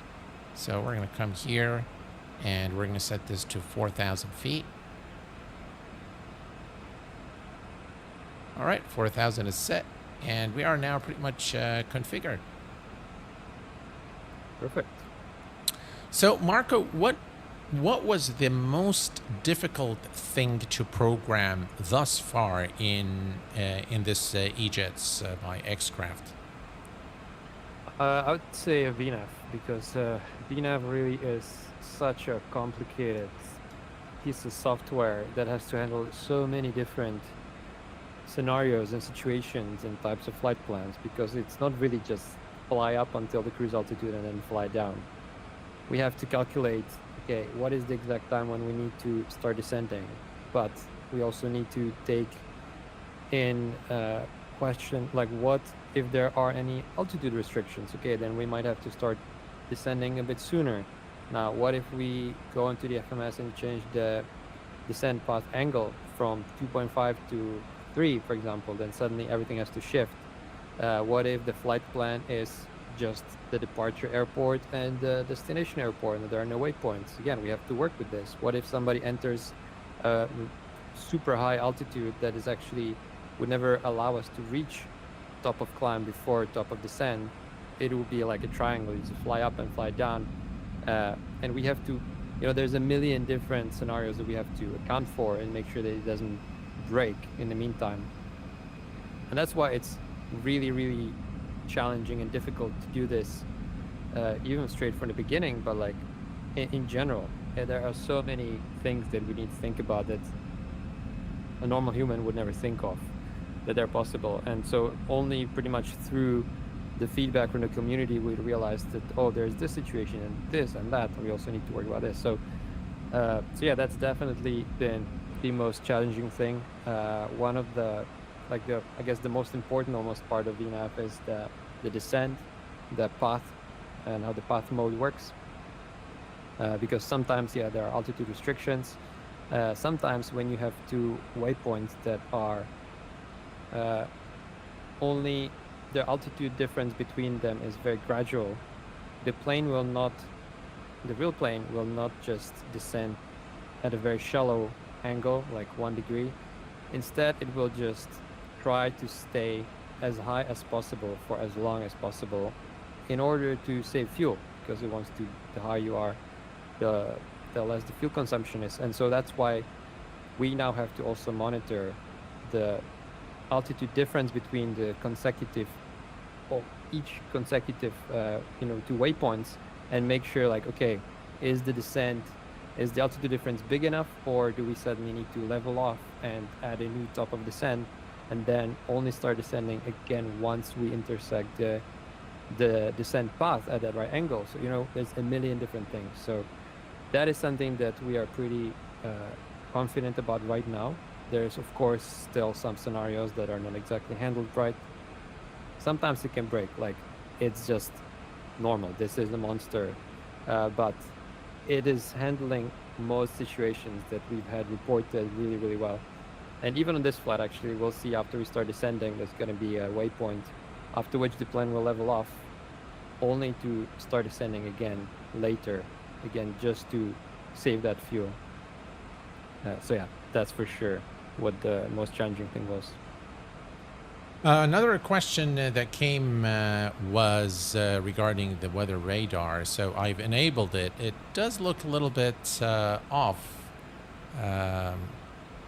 So we're going to come here, and we're going to set this to 4,000 feet. All right, 4,000 is set, and we are now pretty much configured. Perfect. So, Marko, what was the most difficult thing to program thus far in this EJETS by Xcraft? I would say a VNAV, because VNAV really is such a complicated piece of software that has to handle so many different scenarios and situations and types of flight plans, because it's not really just fly up until the cruise altitude and then fly down. We have to calculate, okay, what is the exact time when we need to start descending, but we also need to take in question, like, what if there are any altitude restrictions? Okay, then we might have to start descending a bit sooner. Now, what if we go into the FMS and change the descent path angle from 2.5 to 3, for example? Then suddenly everything has to shift. What if the flight plan is just the departure airport and the destination airport, and there are no waypoints? Again, we have to work with this. What if somebody enters a super high altitude that is actually would never allow us to reach top of climb before top of descent? It will be like a triangle. You just fly up and fly down, and we have to, there's a million different scenarios that we have to account for and make sure that it doesn't break in the meantime. And that's why it's really, really challenging and difficult to do this, even straight from the beginning. But like in general, there are so many things that we need to think about that a normal human would never think of, that they're possible. And so only pretty much through the feedback from the community we realized that, oh, there's this situation and this and that, and we also need to work about this. So yeah, that's definitely been the most challenging thing. One of the I guess the most important almost part of VNAV is the descent, the path, and how the path mode works. Because sometimes, yeah, there are altitude restrictions. Sometimes when you have two waypoints that are only the altitude difference between them is very gradual, the real plane will not just descend at a very shallow angle, like 1 degree. Instead, it will just try to stay as high as possible for as long as possible in order to save fuel, because it wants to, the higher you are, the less the fuel consumption is. And so that's why we now have to also monitor the altitude difference between the consecutive, or each consecutive two waypoints, and make sure, like, okay, is the altitude difference big enough, or do we suddenly need to level off and add a new top of descent and then only start descending again once we intersect the the descent path at that right angle. So, there's a million different things. So that is something that we are pretty confident about right now. There's, of course, still some scenarios that are not exactly handled right. Sometimes it can break, like it's just normal. This is a monster, but it is handling most situations that we've had reported really, really well. And even on this flight, actually, we'll see after we start descending, there's going to be a waypoint after which the plane will level off, only to start descending again later, just to save that fuel. So yeah, that's for sure what the most challenging thing was. Another question that came was regarding the weather radar. So I've enabled it. It does look a little bit off.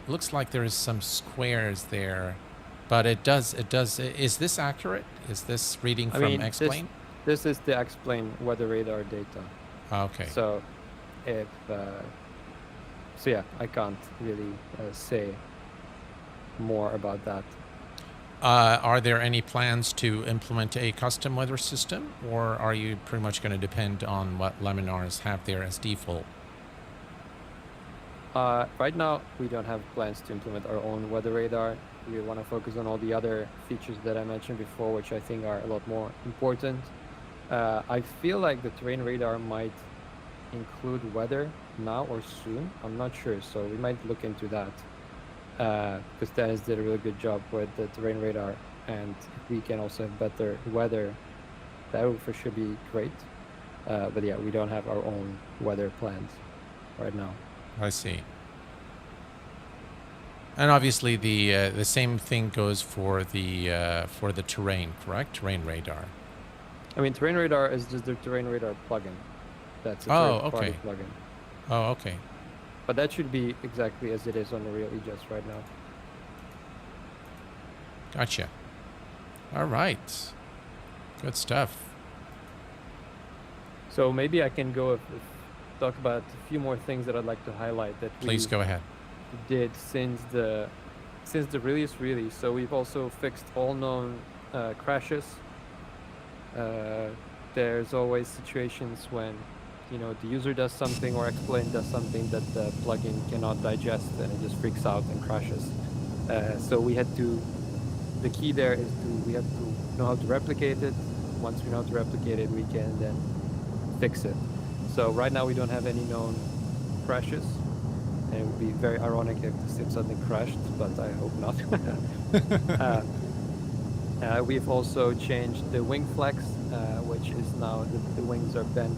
Looks like there's some squares there, but it does. Is this accurate? Is this reading from X-Plane? This is the X-Plane weather radar data. Okay. So so yeah, I can't really say more about that. Are there any plans to implement a custom weather system, or are you pretty much going to depend on what Laminars have there as default? Right now, we don't have plans to implement our own weather radar. We want to focus on all the other features that I mentioned before, which I think are a lot more important. I feel like the terrain radar might include weather now or soon. I'm not sure, so we might look into that. Because Dennis did a really good job with the terrain radar, and if we can also have better weather, that would for sure be great. But yeah, we don't have our own weather plans right now. I see. And obviously the same thing goes for the terrain, correct? Terrain radar. I mean, terrain radar is just the terrain radar plugin. That's a third-party plugin. Oh, okay. But that should be exactly as it is on the real EJS right now. Gotcha. All right. Good stuff. So maybe I can go talk about a few more things that I'd like to highlight that Please go ahead. Did since the release really. So we've also fixed all known crashes. There's always situations when the user does something or X-Plane does something that the plugin cannot digest, and it just freaks out and crashes. So the key there is we have to know how to replicate it. Once we know how to replicate it, we can then fix it. So right now we don't have any known crashes, and it would be very ironic if the sim suddenly crashed, but I hope not. We've also changed the wing flex, which is now the wings are bent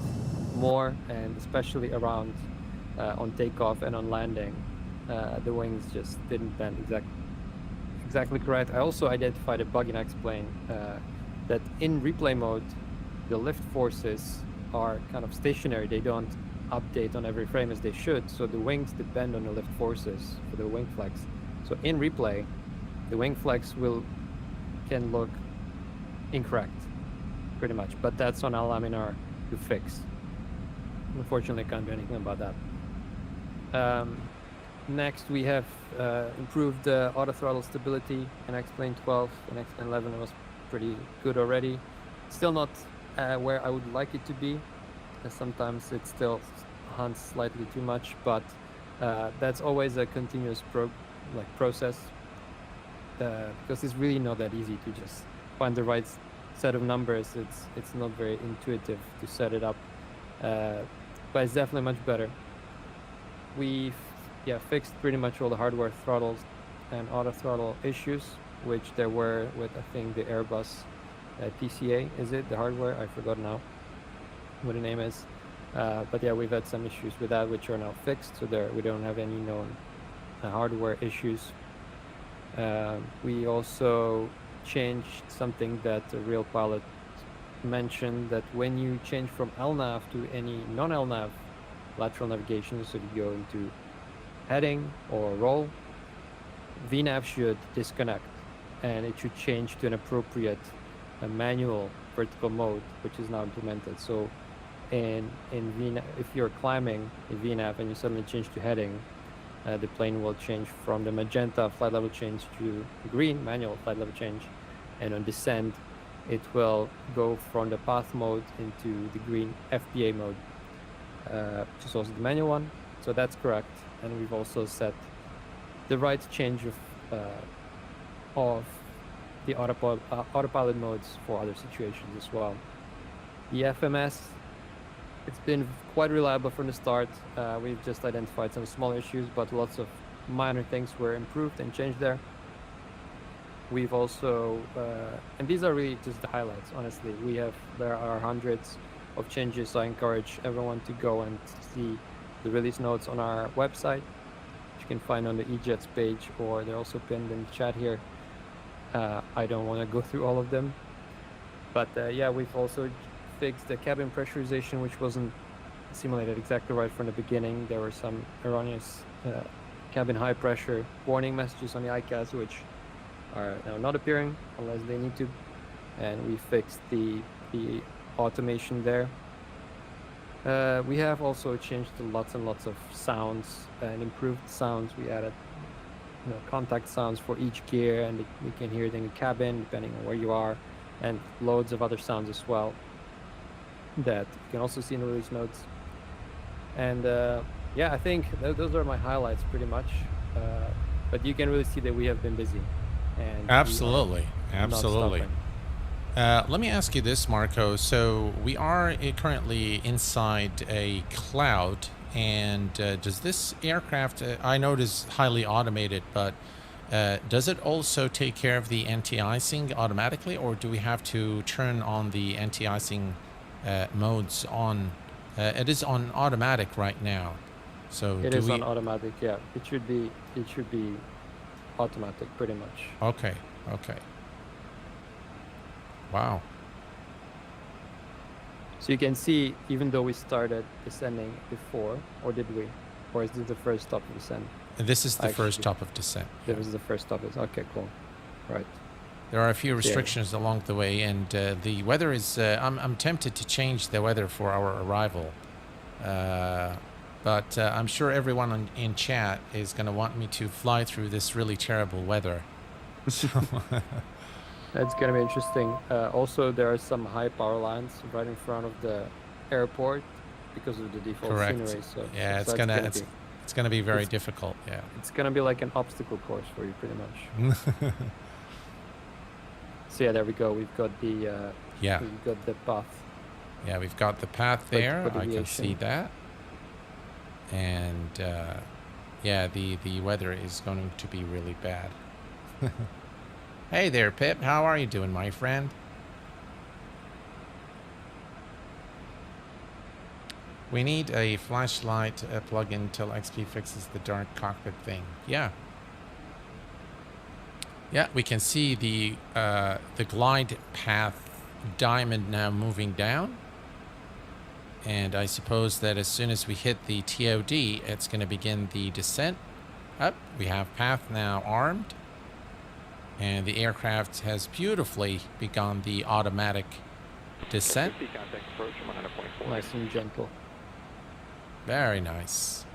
more, and especially around on takeoff and on landing, the wings just didn't bend exactly correct. I also identified a bug in X-Plane that in replay mode, the lift forces are kind of stationary. They don't update on every frame as they should, so the wings depend on the lift forces for the wing flex. So in replay, the wing flex can look incorrect, pretty much, but that's on our laminar to fix. Unfortunately, I can't do anything about that. Next, we have improved the auto throttle stability in X-Plane 12 and X-Plane 11. It was pretty good already. Still not where I would like it to be. Sometimes it still hunts slightly too much, but that's always a continuous process, because it's really not that easy to just find the right set of numbers. It's not very intuitive to set it up. But it's definitely much better. We've fixed pretty much all the hardware throttles and auto throttle issues, which there were with, I think, the Airbus PCA. Is it the hardware? I forgot now what the name is. But yeah, we've had some issues with that, which are now fixed. So we don't have any known hardware issues. We also changed something that the real pilot mentioned, that when you change from LNAV to any non-LNAV lateral navigation, so you go into heading or roll, VNAV should disconnect, and it should change to an appropriate manual vertical mode, which is now implemented. So in VNAV, if you're climbing in VNAV and you suddenly change to heading, the plane will change from the magenta flight level change to green manual flight level change, and on descent it will go from the path mode into the green FPA mode, which is also the manual one. So that's correct. And we've also set the right change of the autopilot modes for other situations as well. The FMS, it's been quite reliable from the start. We've just identified some small issues, but lots of minor things were improved and changed there. We've also, and these are really just the highlights, honestly. There are hundreds of changes, so I encourage everyone to go and see the release notes on our website, which you can find on the eJets page, or they're also pinned in the chat here. I don't want to go through all of them, but yeah, we've also fixed the cabin pressurization, which wasn't simulated exactly right from the beginning. There were some erroneous cabin high pressure warning messages on the ICAS, which are now not appearing unless they need to, and we fixed the automation there. We have also changed lots and lots of sounds and improved sounds. We added contact sounds for each gear, and we can hear it in the cabin depending on where you are, and loads of other sounds as well that you can also see in the release notes. And yeah, I think those are my highlights pretty much, but you can really see that we have been busy. And absolutely. Let me ask you this, Marko. So we are currently inside a cloud, and does this aircraft, I know it is highly automated, but does it also take care of the anti-icing automatically, or do we have to turn on the anti-icing modes on? It is on automatic right now. So it is on automatic, yeah. It should be automatic pretty much. Okay. Wow. So you can see, even though we started descending before, or did we? Or is this the first stop of descent? This is the first stop of descent. This is the first stop. Okay, cool. Right. There are a few restrictions along the way, and the weather is... I'm tempted to change the weather for our arrival. But I'm sure everyone in chat is going to want me to fly through this really terrible weather. So that's going to be interesting. Also, there are some high power lines right in front of the airport because of the default scenery. So yeah, it's gonna be very difficult. Yeah, it's gonna be like an obstacle course for you, pretty much. So yeah, there we go. We've got the we've got the path. Yeah, we've got the path there. I can see that. And yeah, the weather is going to be really bad. Hey there, Pip. How are you doing, my friend? We need a flashlight plug-in till XP fixes the dark cockpit thing. Yeah. Yeah, we can see the glide path diamond now moving down. And I suppose that as soon as we hit the TOD, it's going to begin the descent. Up, we have path now armed. And the aircraft has beautifully begun the automatic descent. Nice and gentle. Very nice.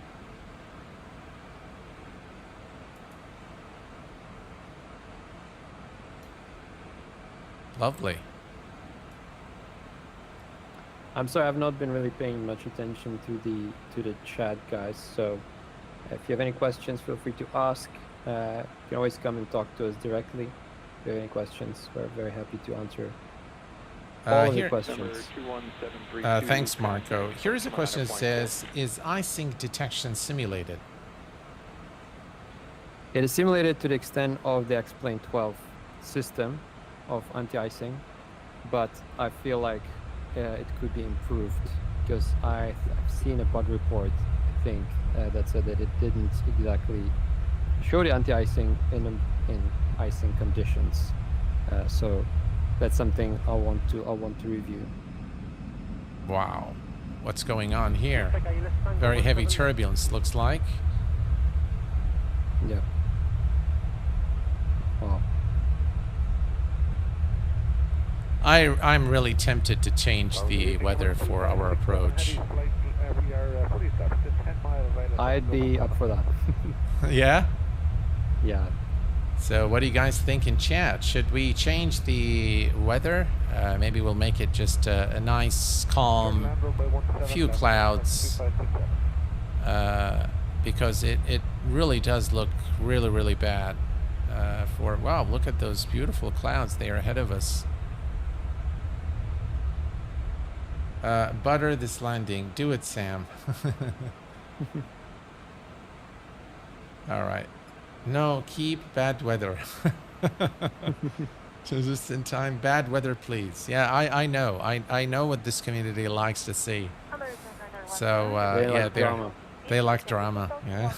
Lovely. I'm sorry, I've not been really paying much attention to the chat, guys. So if you have any questions, feel free to ask. You can always come and talk to us directly. If you have any questions, we're very happy to answer all of your questions. Thanks, Marko. Here's a question that says, is icing detection simulated? It is simulated to the extent of the X-Plane 12 system of anti-icing, but I feel like it could be improved, because I've seen a bug report, I think, that said that it didn't exactly show the anti-icing in icing conditions. So that's something I want to review. Wow, what's going on here? Very heavy turbulence, looks like. Yeah. Wow. I'm really tempted to change the weather for our approach. I'd be up for that. Yeah? Yeah. So what do you guys think in chat? Should we change the weather? Maybe we'll make it just a nice, calm, few clouds. Because it really does look really, really bad. Wow, look at those beautiful clouds there ahead of us. Butter this landing. Do it, Sam. All right. No, keep bad weather. Just in time. Bad weather, please. Yeah, I know. I know what this community likes to see. So, yeah, they like drama. Yeah.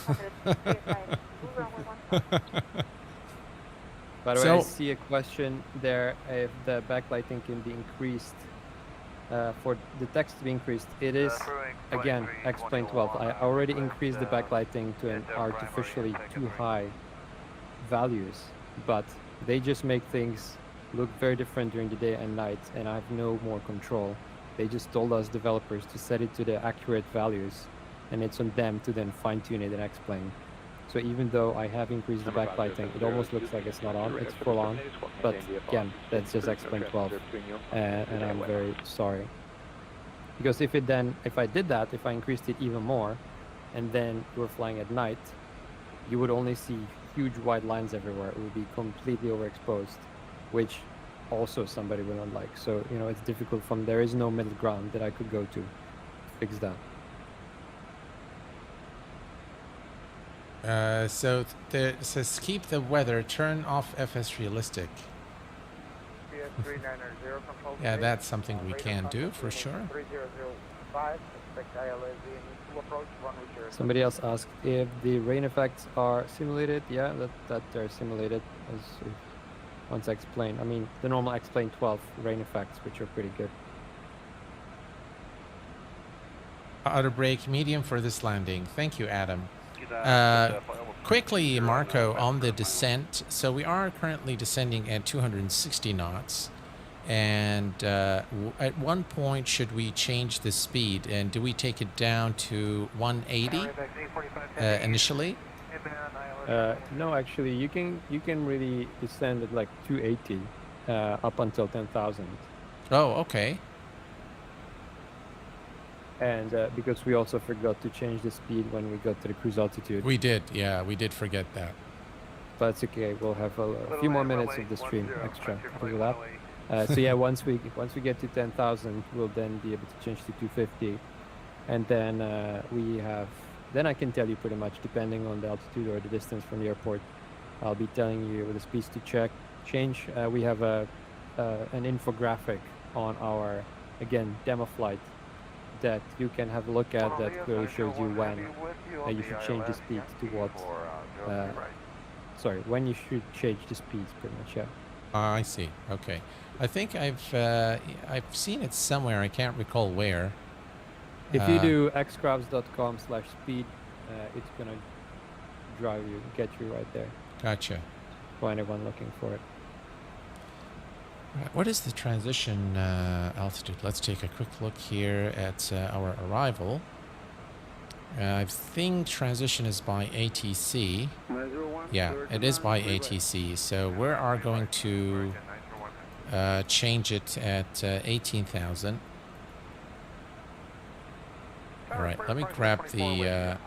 By the way, I see a question there if the backlighting can be increased. For the text to be increased, it is, again, explain 12. I already increased the backlighting to an artificially too high values, but they just make things look very different during the day and night, and I have no more control. They just told us developers to set it to the accurate values, and it's on them to then fine-tune it and explain. So even though I have increased the backlighting, it almost looks like it's not on, it's full on. But again, that's just explain 12, and I'm very sorry. Because if I did that, if I increased it even more, and then you were flying at night, you would only see huge white lines everywhere. It would be completely overexposed, which also somebody would not like. So, you know, it's difficult there is no middle ground that I could go to fix that. So it says keep the weather, turn off FS realistic. Yeah, that's something we can do for sure. Somebody else asked if the rain effects are simulated. Yeah, that they're simulated, as once I explained. I mean, the normal explain 12 rain effects, which are pretty good. Auto brake medium for this landing. Thank you, Adam. Quickly, Marko, on the descent. So we are currently descending at 260 knots. And at one point, should we change the speed? And do we take it down to 180 initially? No, actually, you can really descend at like 280 up until 10,000. Oh, okay. And because we also forgot to change the speed when we got to the cruise altitude. We did, yeah, we did forget that. But it's okay. We'll have a few more minutes of the stream extra because of that. So yeah, once we get to 10,000, we'll then be able to change to 250, and then then I can tell you pretty much, depending on the altitude or the distance from the airport, I'll be telling you the speeds to change. We have an infographic on our demo flight that you can have a look at that clearly shows you when you should change the speed to what. When you should change the speeds, pretty much. Yeah. I see. Okay. I think I've seen it somewhere. I can't recall where. If you do xcrafts.com/speed, it's gonna get you right there. Gotcha. For anyone looking for it. What is the transition altitude? Let's take a quick look here at our arrival. I think transition is by ATC. Yeah, it is by ATC. So we are going to change it at 18,000. All right, let me grab the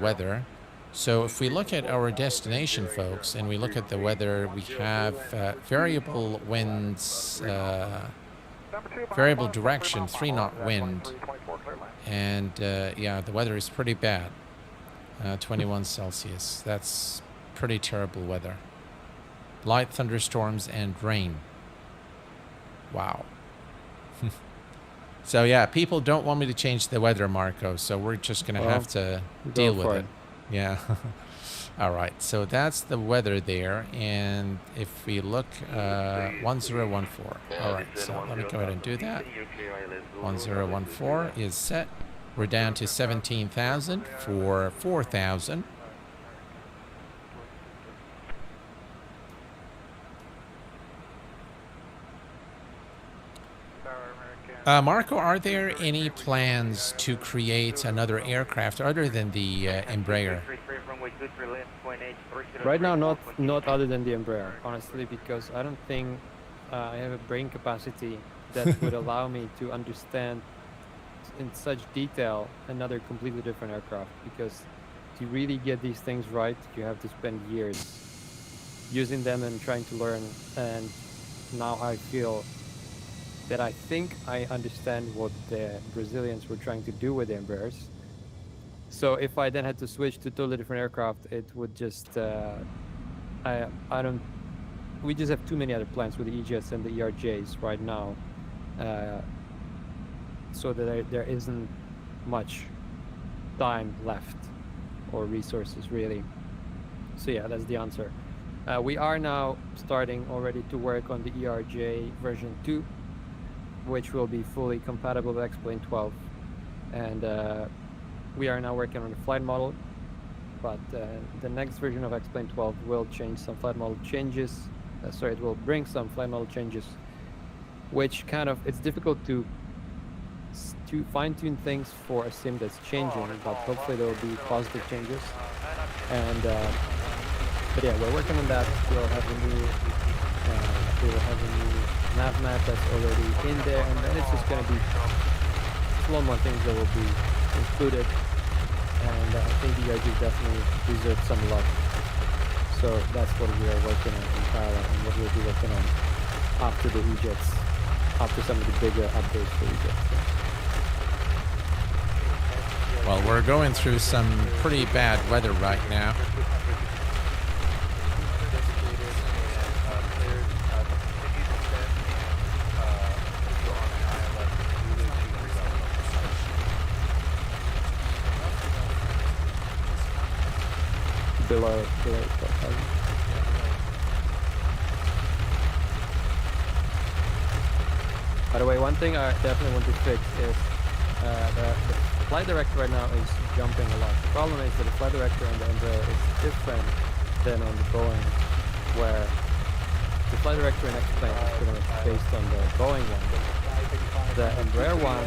weather. So if we look at our destination, folks, and we look at the weather, we have variable winds, variable direction, 3-knot wind, and yeah, the weather is pretty bad. 21 Celsius. That's pretty terrible weather. Light thunderstorms and rain. Wow. So yeah, people don't want me to change the weather, Marko, so we're just gonna have to deal with it. Yeah. All right, so that's the weather there, and if we look 1014. All right, so let me go ahead and do that. 1014 is set. We're down to 17,000 for 4,000. Marko, are there any plans to create another aircraft other than the Embraer? Right now, not other than the Embraer, honestly, because I don't think I have a brain capacity that would allow me to understand in such detail another completely different aircraft. Because to really get these things right, you have to spend years using them and trying to learn. And now I feel that I think I understand what the Brazilians were trying to do with the Embraers. So if I then had to switch to totally different aircraft, it would just we just have too many other plans with the EJS and the ERJs right now, so that there isn't much time left or resources really. So yeah, that's the answer. We are now starting already to work on the ERJ version 2, which will be fully compatible with X-Plane 12, and we are now working on the flight model, but the next version of X-Plane 12 will change some flight model changes. It will bring some flight model changes, which it's difficult to fine-tune things for a sim that's changing, but hopefully there will be positive changes. And but yeah, we're working on that. We'll have a new nav map that's already in there, and then it's just going to be a lot more things that will be included. And I think the ERG definitely deserves some love. So that's what we are working on in parallel, and what we'll be working on after the EJets, after some of the bigger updates for EJets. Well, we're going through some pretty bad weather right now. Below 12,000. By the way, one thing I definitely want to fix is the flight director right now is jumping a lot. The problem is that the flight director on the Embraer is different than on the Boeing, where the flight director in X-Plane is pretty much based on the Boeing one. The Embraer one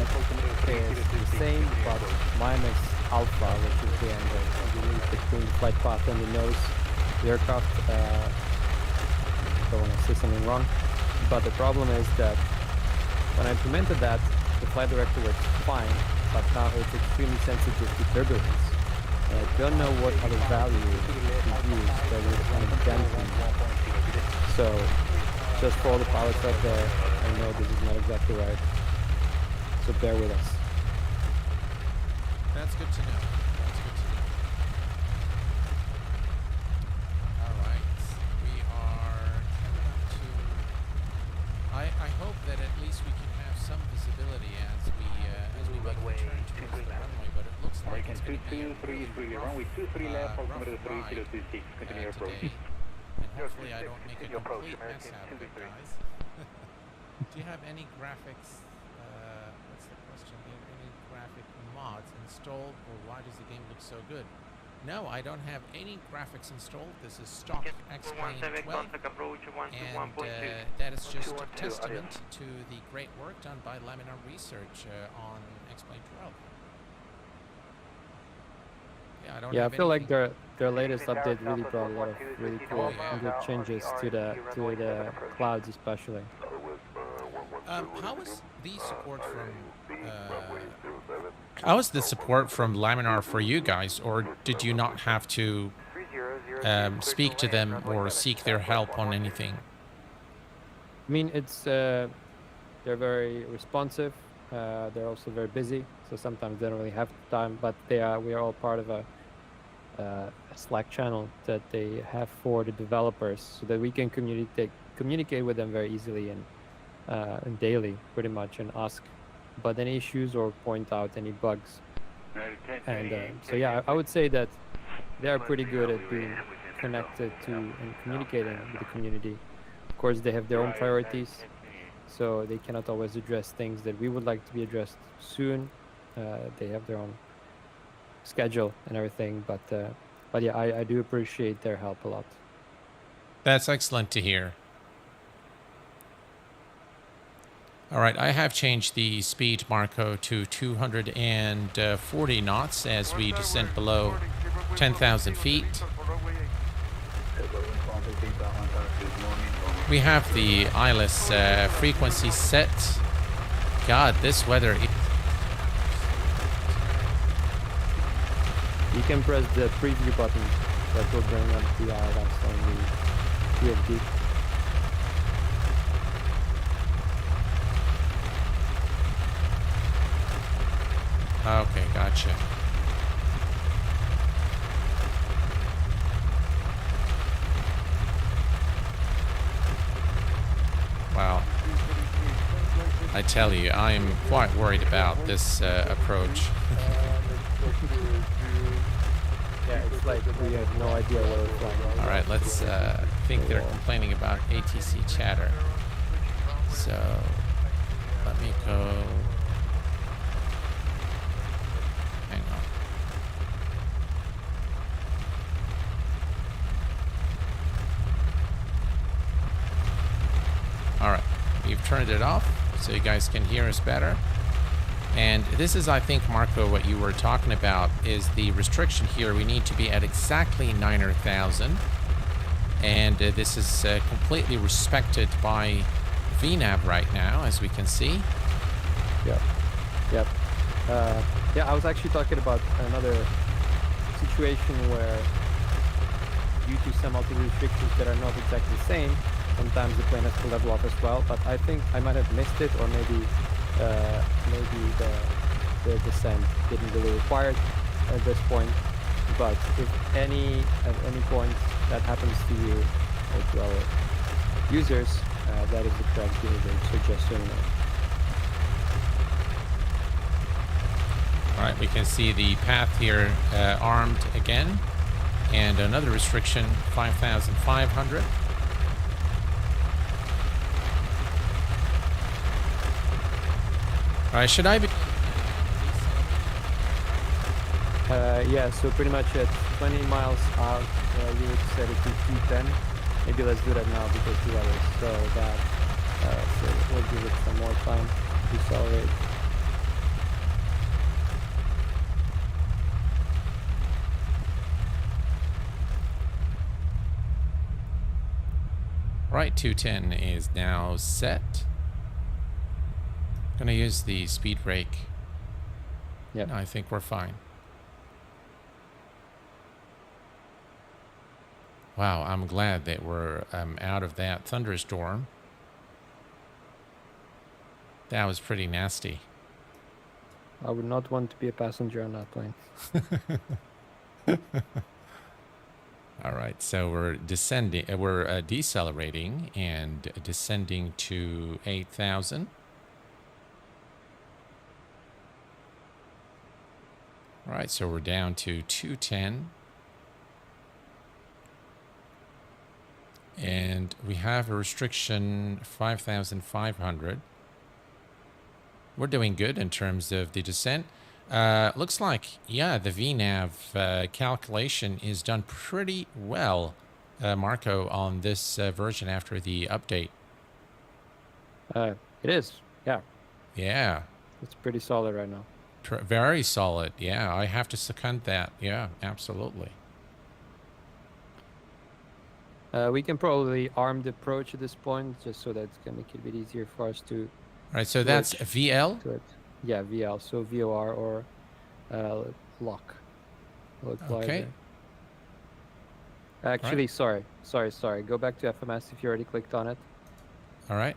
is the same, but minus alpha, which is the angle underneath between the flight path and the nose of the aircraft. Don't want to say something wrong, but the problem is that when I implemented that, the flight director works fine, but now it's extremely sensitive to turbulence. And I don't know what other value to use that would dampen. So, just for all the pilots out there, I know this is not exactly right. So bear with us. That's good to know. That's good to know. All right. We are coming up to... I hope that at least we can have some visibility as we make the turn towards the runway, but it looks like it's going to be a really rough ride today. And hopefully I don't make a complete mess out of it, guys. Do you have any graphics? What's the question? Do you have any graphic mods installed, or why does the game look so good? No, I don't have any graphics installed. This is stock X-Plane 12, and that is just a testament to the great work done by Laminar Research on X-Plane 12. Yeah, I feel like their latest update really brought a lot of really cool and good changes to the clouds, especially. How is the support from Laminar for you guys, or did you not have to speak to them or seek their help on anything? I mean, it's they're very responsive. They're also very busy, so sometimes they don't really have time. But we are all part of a Slack channel that they have for the developers, so that we can communicate with them very easily and daily, pretty much, and ask about any issues or point out any bugs. And so yeah, I would say that they are pretty good at being connected to and communicating with the community. Of course, they have their own priorities, so they cannot always address things that we would like to be addressed soon. They have their own schedule and everything, but yeah, I do appreciate their help a lot. That's excellent to hear. All right, I have changed the speed, Marko, to 240 knots as we descend below 10,000 feet. We have the ILS frequency set. God, this weather... You can press the preview button that will bring up the ILS on the PFD. Okay, gotcha. Wow. I tell you, I'm quite worried about this approach. Yeah, it's like we have no idea where we're flying. All right, let's think they're complaining about ATC chatter. So let me go. Hang on. All right, we've turned it off so you guys can hear us better. And this is, I think, Marko, what you were talking about is the restriction here. We need to be at exactly 9,000. And this is completely respected by VNAV right now, as we can see. Yep. Yep. Yeah, I was actually talking about another situation where, due to some altitude restrictions that are not exactly the same, sometimes the plane has to level off as well. But I think I might have missed it, or maybe the descent didn't really require it at this point. But if at any point that happens to you or to our users, that is the correct behavior. So just so you know. All right, we can see the path here armed again, and another restriction, 5,500. All right, should I be? Yeah, so pretty much at 20 miles out, you would set it to 210. Maybe let's do that now because the weather is so bad. So we'll give it some more time to decelerate. Right, 210 is now set. Gonna use the speed brake. Yeah, I think we're fine. Wow, I'm glad that we're out of that thunderstorm. That was pretty nasty. I would not want to be a passenger on that plane. All right, so we're descending. We're decelerating and descending to 8,000. All right, so we're down to 210. And we have a restriction 5,500. We're doing good in terms of the descent. Looks like, yeah, the VNAV calculation is done pretty well, Marko, on this version after the update. It is, yeah. Yeah. It's pretty solid right now. Very solid. Yeah, I have to second that. Yeah, absolutely. We can probably arm the approach at this point, just so that it's going to make it a bit easier for us to... All right, so that's VL? To it. Yeah, VL, so VOR or lock. Okay. Actually, right. Sorry. Go back to FMS if you already clicked on it. All right.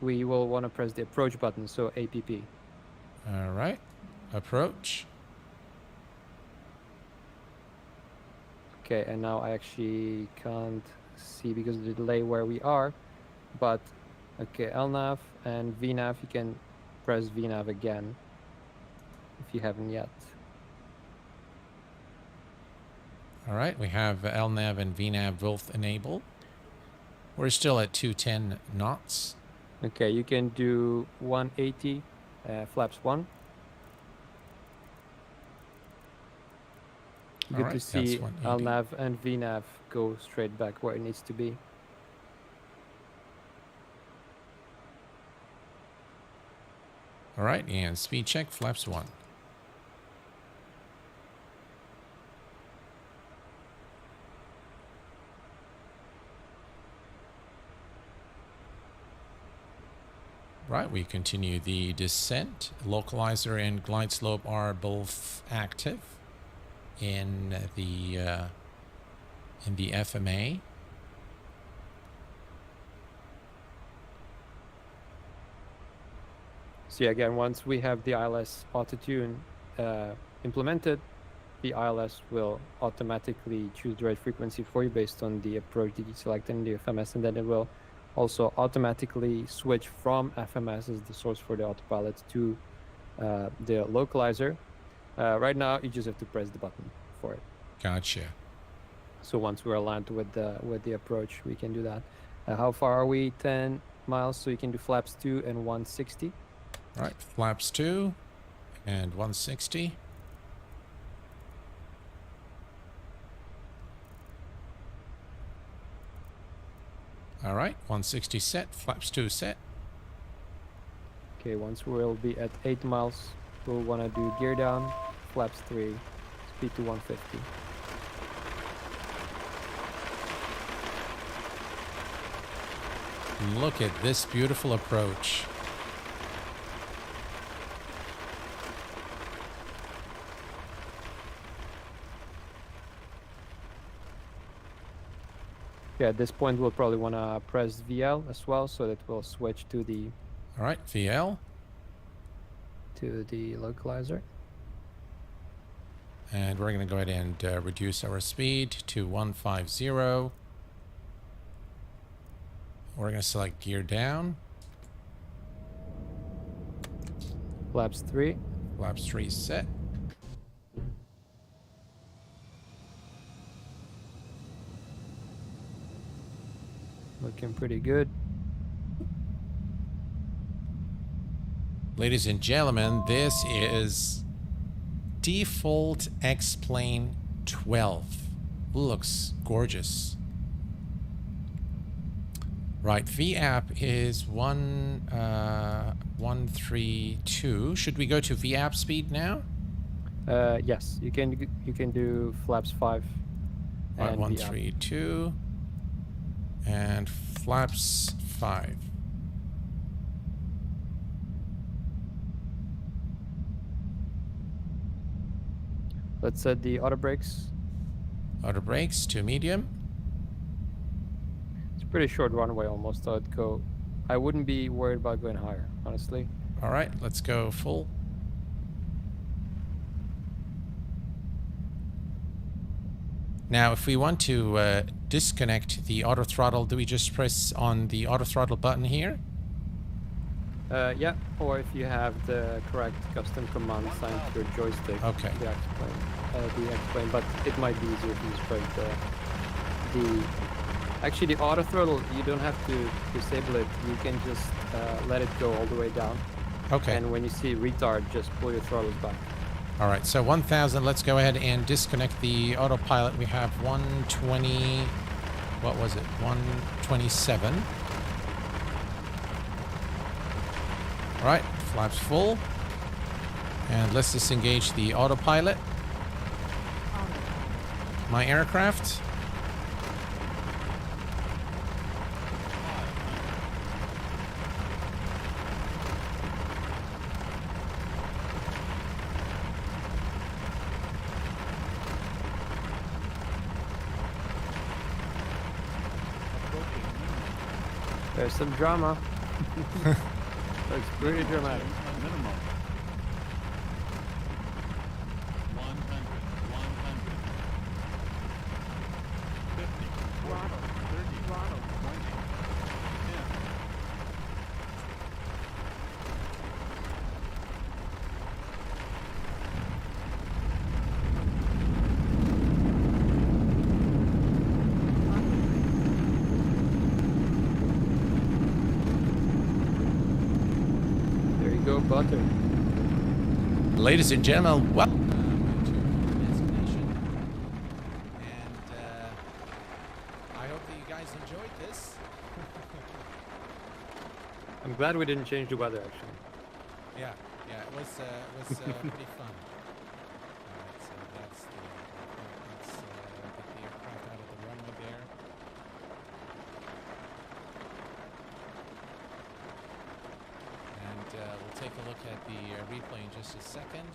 We will want to press the approach button, so APP. All right. Approach. Okay, and now I actually can't see because of the delay where we are, but okay, LNAV and VNAV, you can press VNAV again if you haven't yet. All right, we have LNAV and VNAV both enabled. We're still at 210 knots. Okay, you can do 180 flaps 1. Good to see LNAV and VNAV go straight back where it needs to be. All right, and speed check, flaps 1. Right, we continue the descent. Localizer and glide slope are both active in the FMA. So yeah, again, once we have the ILS auto-tune implemented, the ILS will automatically choose the right frequency for you based on the approach that you select in the FMS, and then it will also automatically switch from FMS as the source for the autopilot to the localizer. Right now, you just have to press the button for it. Gotcha. So once we're aligned with the approach, we can do that. How far are we? 10 miles, so you can do flaps 2 and 160. All right, flaps 2 and 160. All right, 160 set, flaps 2 set. Okay, once we'll be at 8 miles, we'll want to do gear down, flaps 3, speed to 150. Look at this beautiful approach. Yeah, at this point we'll probably want to press VL as well, so that we'll switch to the All right, VL. localizer. And we're going to go ahead and reduce our speed to 150. We're going to select gear down. Flaps 3. Flaps 3 set. Looking pretty good. Ladies and gentlemen, this is default X-Plane 12. Looks gorgeous. Right, VAP is 132. Should we go to VAP speed now? Yes, you can do flaps 5. Right, And 132 and flaps 5. Let's set the auto brakes. Auto brakes to medium. It's a pretty short runway almost, so I wouldn't be worried about going higher, honestly. All right, let's go full. Now, if we want to disconnect the auto throttle, do we just press on the auto throttle button here? Yeah, or if you have the correct custom command signed to your joystick. Okay. The X-Plane, but it might be easier to just press actually the auto throttle, you don't have to disable it. You can just let it go all the way down. Okay. And when you see retard, just pull your throttles back. All right, so 1,000, let's go ahead and disconnect the autopilot. We have 120, what was it, 127. All right, flaps full. And let's disengage the autopilot. My aircraft. There's some drama. Looks pretty dramatic. Minimum. 100, 50, 40, 30, 20, 10. There you go, butter. Ladies and gentlemen, welcome to our destination. And I hope that you guys enjoyed this. I'm glad we didn't change the weather, actually. Yeah, yeah, it was pretty fun. All right, so let's get the aircraft out of the runway there. And we'll take a look at the replay in just a second.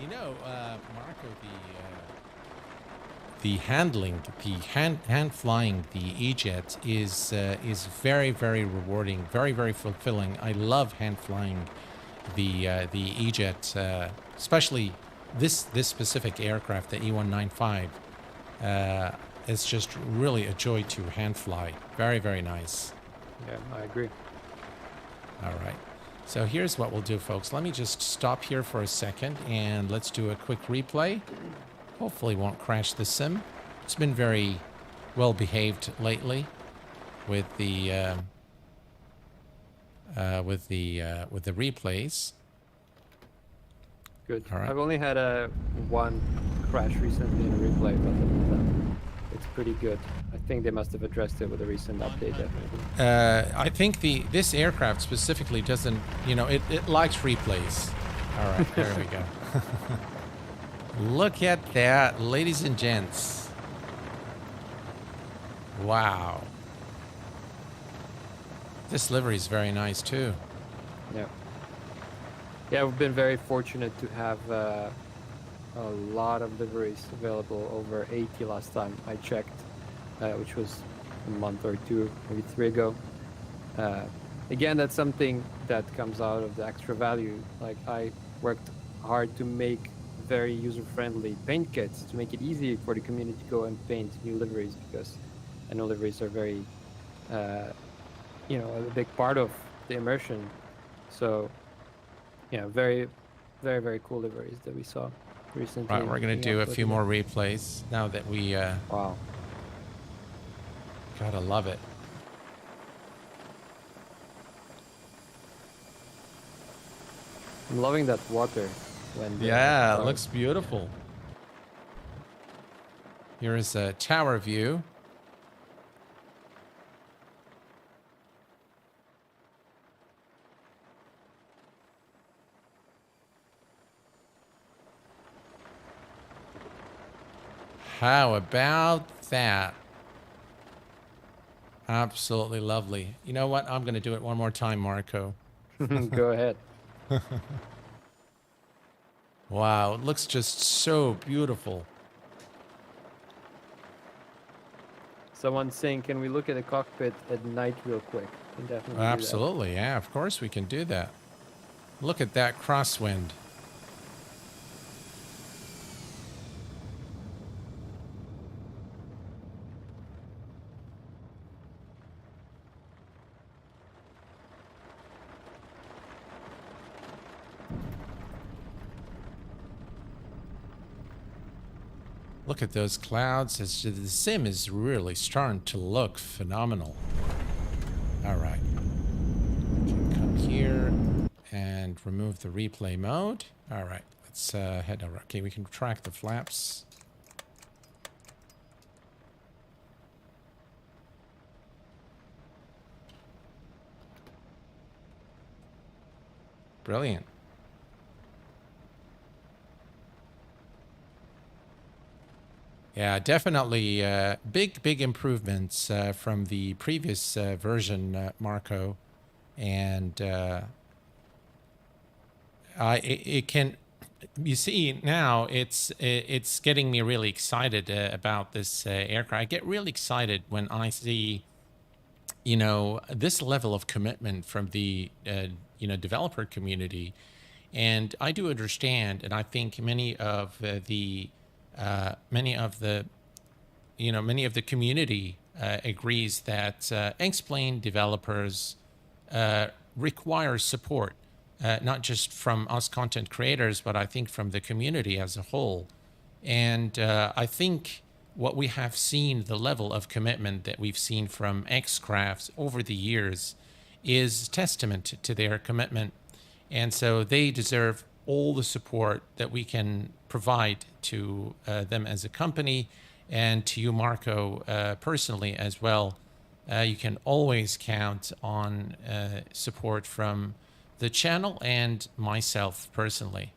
You know, Marco, the handling, the hand flying the E-jet is very, very rewarding, very, very fulfilling. I love hand flying the E-jet, especially this specific aircraft, the E195. It's just really a joy to hand fly. Very, very nice. Yeah, I agree. All right. So here's what we'll do, folks. Let me just stop here for a second and let's do a quick replay. Hopefully won't crash the sim. It's been very well behaved lately with the replays. Good. All right. I've only had one crash recently in a replay, but it's pretty good. I think they must have addressed it with a recent update, definitely. I think this aircraft specifically doesn't, you know, it likes replays. All right, there we go. Look at that, ladies and gents. Wow. This livery is very nice too. Yeah. Yeah, we've been very fortunate to have a lot of liveries available, over 80 last time I checked, which was a month or two, maybe 3 ago. Again, that's something that comes out of the extra value. Like, I worked hard to make very user-friendly paint kits to make it easy for the community to go and paint new liveries, because I know liveries are very, you know, a big part of the immersion. So, yeah, very, very, very cool liveries that we saw recently. Right, we're going to do a few more replays now that we... Wow. Gotta love it. I'm loving that water. When yeah, it looks beautiful. Here is a tower view. How about that? Absolutely lovely. You know what? I'm going to do it one more time, Marco. Go ahead. Wow, it looks just so beautiful. Someone's saying, can we look at the cockpit at night real quick? We can definitely Absolutely, yeah, of course we can do that. Look at that crosswind. Look at those clouds. The sim is really starting to look phenomenal. All right. We can come here and remove the replay mode. All right. Let's head over. Okay, we can track the flaps. Brilliant. Yeah, definitely big improvements from the previous version, Marco, and it can. You see now it's getting me really excited about this aircraft. I get really excited when I see, you know, this level of commitment from the you know, developer community, and I do understand, and I think many of the community agrees that X-Plane developers require support, not just from us content creators, but I think from the community as a whole. And I think what we have seen, the level of commitment that we've seen from X-Crafts over the years, is testament to their commitment. And so they deserve all the support that we can provide to them as a company, and to you, Marco, personally as well. you can always count on support from the channel and myself personally.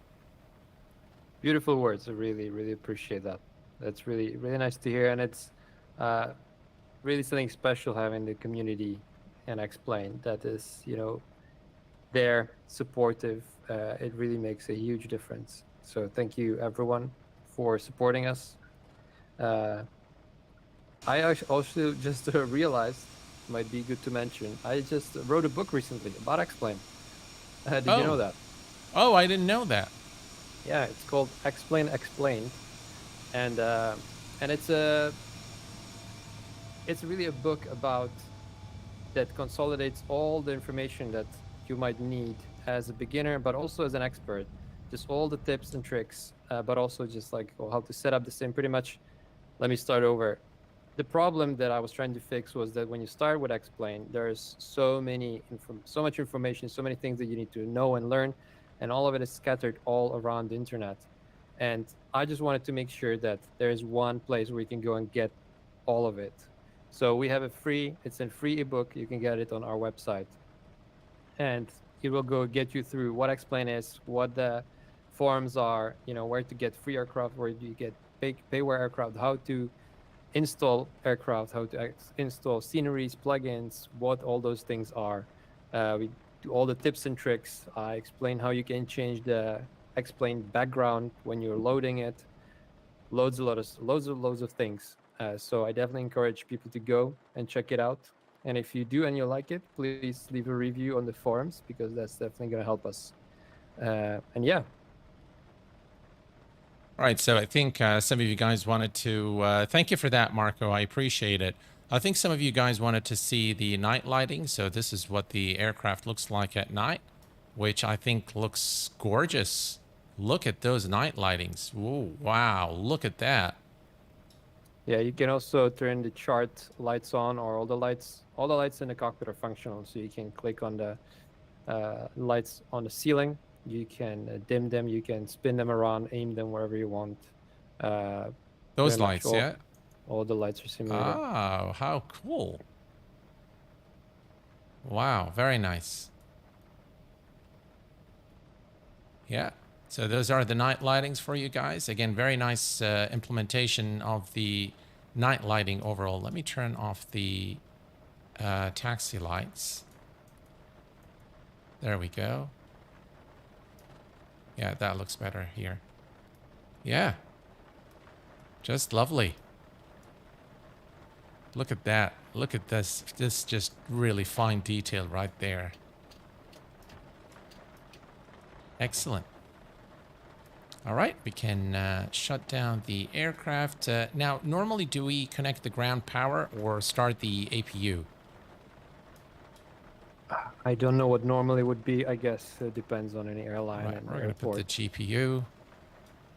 Beautiful words. I really, really appreciate that. That's really, really nice to hear. And it's really something special having the community and Explain that is, you know, they're supportive. It really makes a huge difference. So thank you, everyone, for supporting us. I also just realized, might be good to mention, I just wrote a book recently about Explain. Did you know that? Oh, I didn't know that. Yeah, it's called Explain Explained, and it's really a book about that consolidates all the information that you might need as a beginner, but also as an expert. Just all the tips and tricks, but also just like how to set up the sim. Pretty much, let me start over. The problem that I was trying to fix was that when you start with Explain, there's so much information, so many things that you need to know and learn, and all of it is scattered all around the internet. And I just wanted to make sure that there is one place where you can go and get all of it. So we have it's a free ebook. You can get it on our website, and it will go get you through what Explain is, what the forums are, you know, where to get free aircraft, where you get payware aircraft, how to install aircraft, how to install sceneries, plugins, what all those things are. We do all the tips and tricks. I explain how you can change the Explain background when you're loading it. Loads of things. So I definitely encourage people to go and check it out. And if you do and you like it, please leave a review on the forums, because that's definitely going to help us. And yeah. All right, so I think some of you guys wanted to, thank you for that, Marko. I appreciate it. I think some of you guys wanted to see the night lighting. So this is what the aircraft looks like at night, which I think looks gorgeous. Look at those night lightings. Ooh, wow, look at that. Yeah, you can also turn the chart lights on, or all the lights in the cockpit are functional. So you can click on the lights on the ceiling. You can dim them, you can spin them around, aim them wherever you want. Those lights, yeah? All the lights are simulated. Oh, how cool. Wow, very nice. Yeah, so those are the night lightings for you guys. Again, very nice implementation of the night lighting overall. Let me turn off the taxi lights. There we go. Yeah, that looks better here. Yeah. Just lovely. Look at that. Look at this. This just really fine detail right there. Excellent. All right, we can shut down the aircraft. Now, normally do we connect the ground power or start the APU? I don't know what normally would be. I guess it depends on any airline Right, and we're going to put airport. the GPU.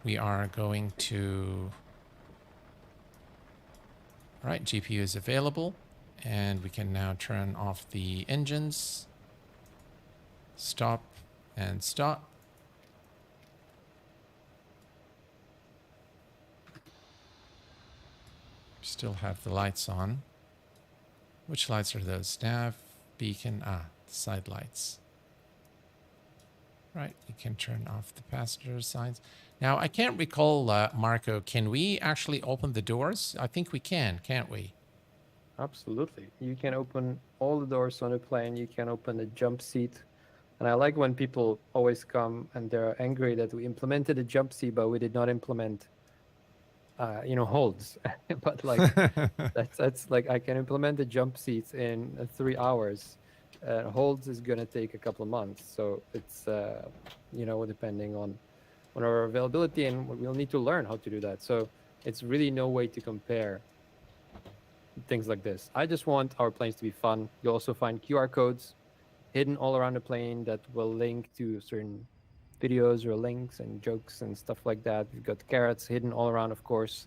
We are going to... All right, GPU is available. And we can now turn off the engines. Stop and stop. Still have the lights on. Which lights are those? Nav, beacon, side lights. Right, you can turn off the passenger signs. Now, I can't recall, Marko, can we actually open the doors? I think we can, can't we? Absolutely. You can open all the doors on the plane. You can open the jump seat. And I like when people always come and they're angry that we implemented a jump seat, but we did not implement, holds. But like, that's like, I can implement the jump seats in 3 hours. Holds is going to take a couple of months. So it's, depending on our availability, and we'll need to learn how to do that. So it's really no way to compare things like this. I just want our planes to be fun. You'll also find QR codes hidden all around the plane that will link to certain videos or links and jokes and stuff like that. We've got carrots hidden all around, of course,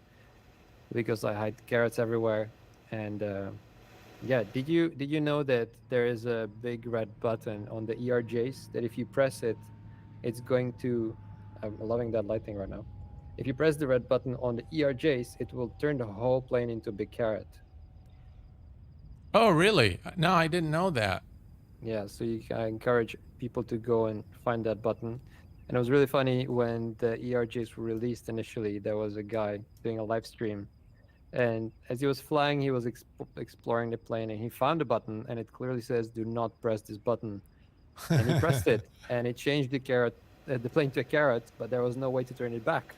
because I hide carrots everywhere. And yeah, did you know that there is a big red button on the ERJs that if you press it, it's going to... I'm loving that lighting right now. If you press the red button on the ERJs, it will turn the whole plane into a big carrot. Oh, really? No, I didn't know that. Yeah, so I encourage people to go and find that button. And it was really funny when the ERJs were released initially. There was a guy doing a live stream, and as he was flying, he was exploring the plane, and he found a button, and it clearly says, "Do not press this button." And he pressed it, and it changed the plane to a carrot, but there was no way to turn it back.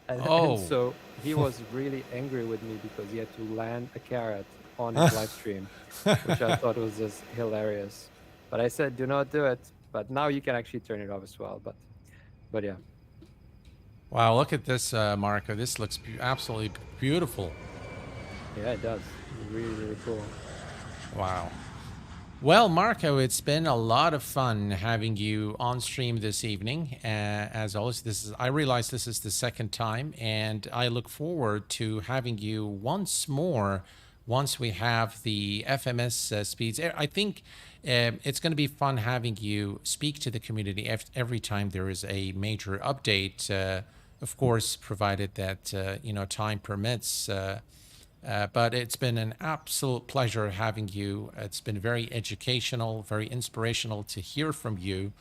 And, Oh. and so he was really angry with me because he had to land a carrot on his live stream, which I thought was just hilarious. But I said, do not do it. But now you can actually turn it off as well. But yeah. Wow, look at this, Marko. This looks absolutely beautiful. Yeah, it does. Really, really cool. Wow. Well, Marko, it's been a lot of fun having you on stream this evening. As always, I realize this is the second time, and I look forward to having you once more once we have the FMS speeds. I think it's going to be fun having you speak to the community every time there is a major update, of course, provided that time permits. But it's been an absolute pleasure having you. It's been very educational, very inspirational to hear from you.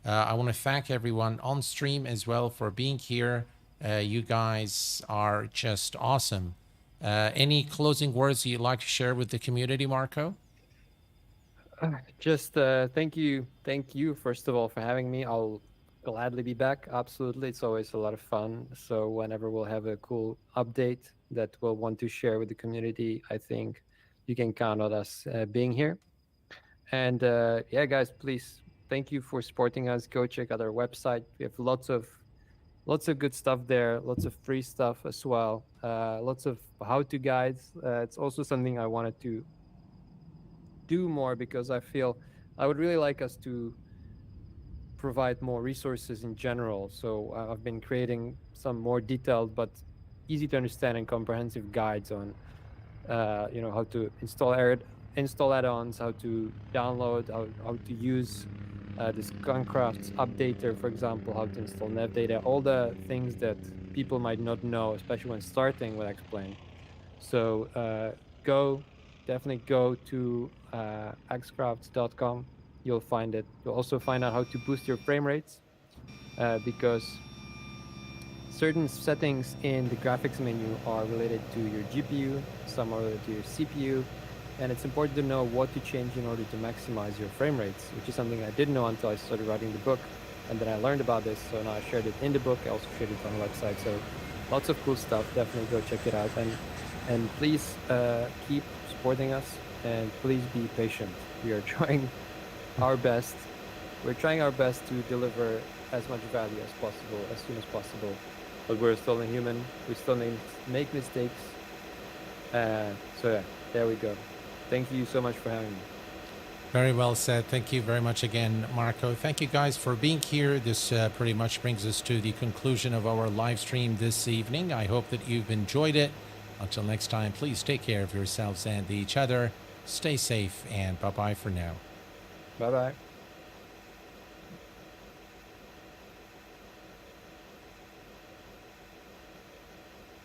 I want to thank everyone on stream as well for being here. You guys are just awesome. Any closing words you'd like to share with the community, Marko? Just thank you, first of all, for having me. I'll gladly be back. Absolutely, it's always a lot of fun. So whenever we'll have a cool update that we'll want to share with the community, I think you can count on us being here. And yeah, guys, please, thank you for supporting us. Go check out our website. We have lots of good stuff there, lots of free stuff as well, lots of how-to guides. It's also something I wanted to do more because I feel I would really like us to provide more resources in general. So I've been creating some more detailed but easy to understand and comprehensive guides on how to install add-ons, how to download, how to use this Gunkraft's updater, for example, how to install nav data, all the things that people might not know, especially when starting with X-Plane. So definitely go to xcrafts.com. You'll find it. You'll also find out how to boost your frame rates because certain settings in the graphics menu are related to your GPU, some are related to your CPU, and it's important to know what to change in order to maximize your frame rates, which is something I didn't know until I started writing the book, and then I learned about this, so now I shared it in the book. I also shared it on the website, so lots of cool stuff. Definitely go check it out, and please keep supporting us, and please be patient. We are trying our best. We're trying our best to deliver as much value as possible, as soon as possible. But we're still a human. We still make mistakes. So yeah, there we go. Thank you so much for having me. Very well said. Thank you very much again, Marko. Thank you guys for being here. This pretty much brings us to the conclusion of our live stream this evening. I hope that you've enjoyed it. Until next time, please take care of yourselves and each other. Stay safe, and bye-bye for now. Bye-bye.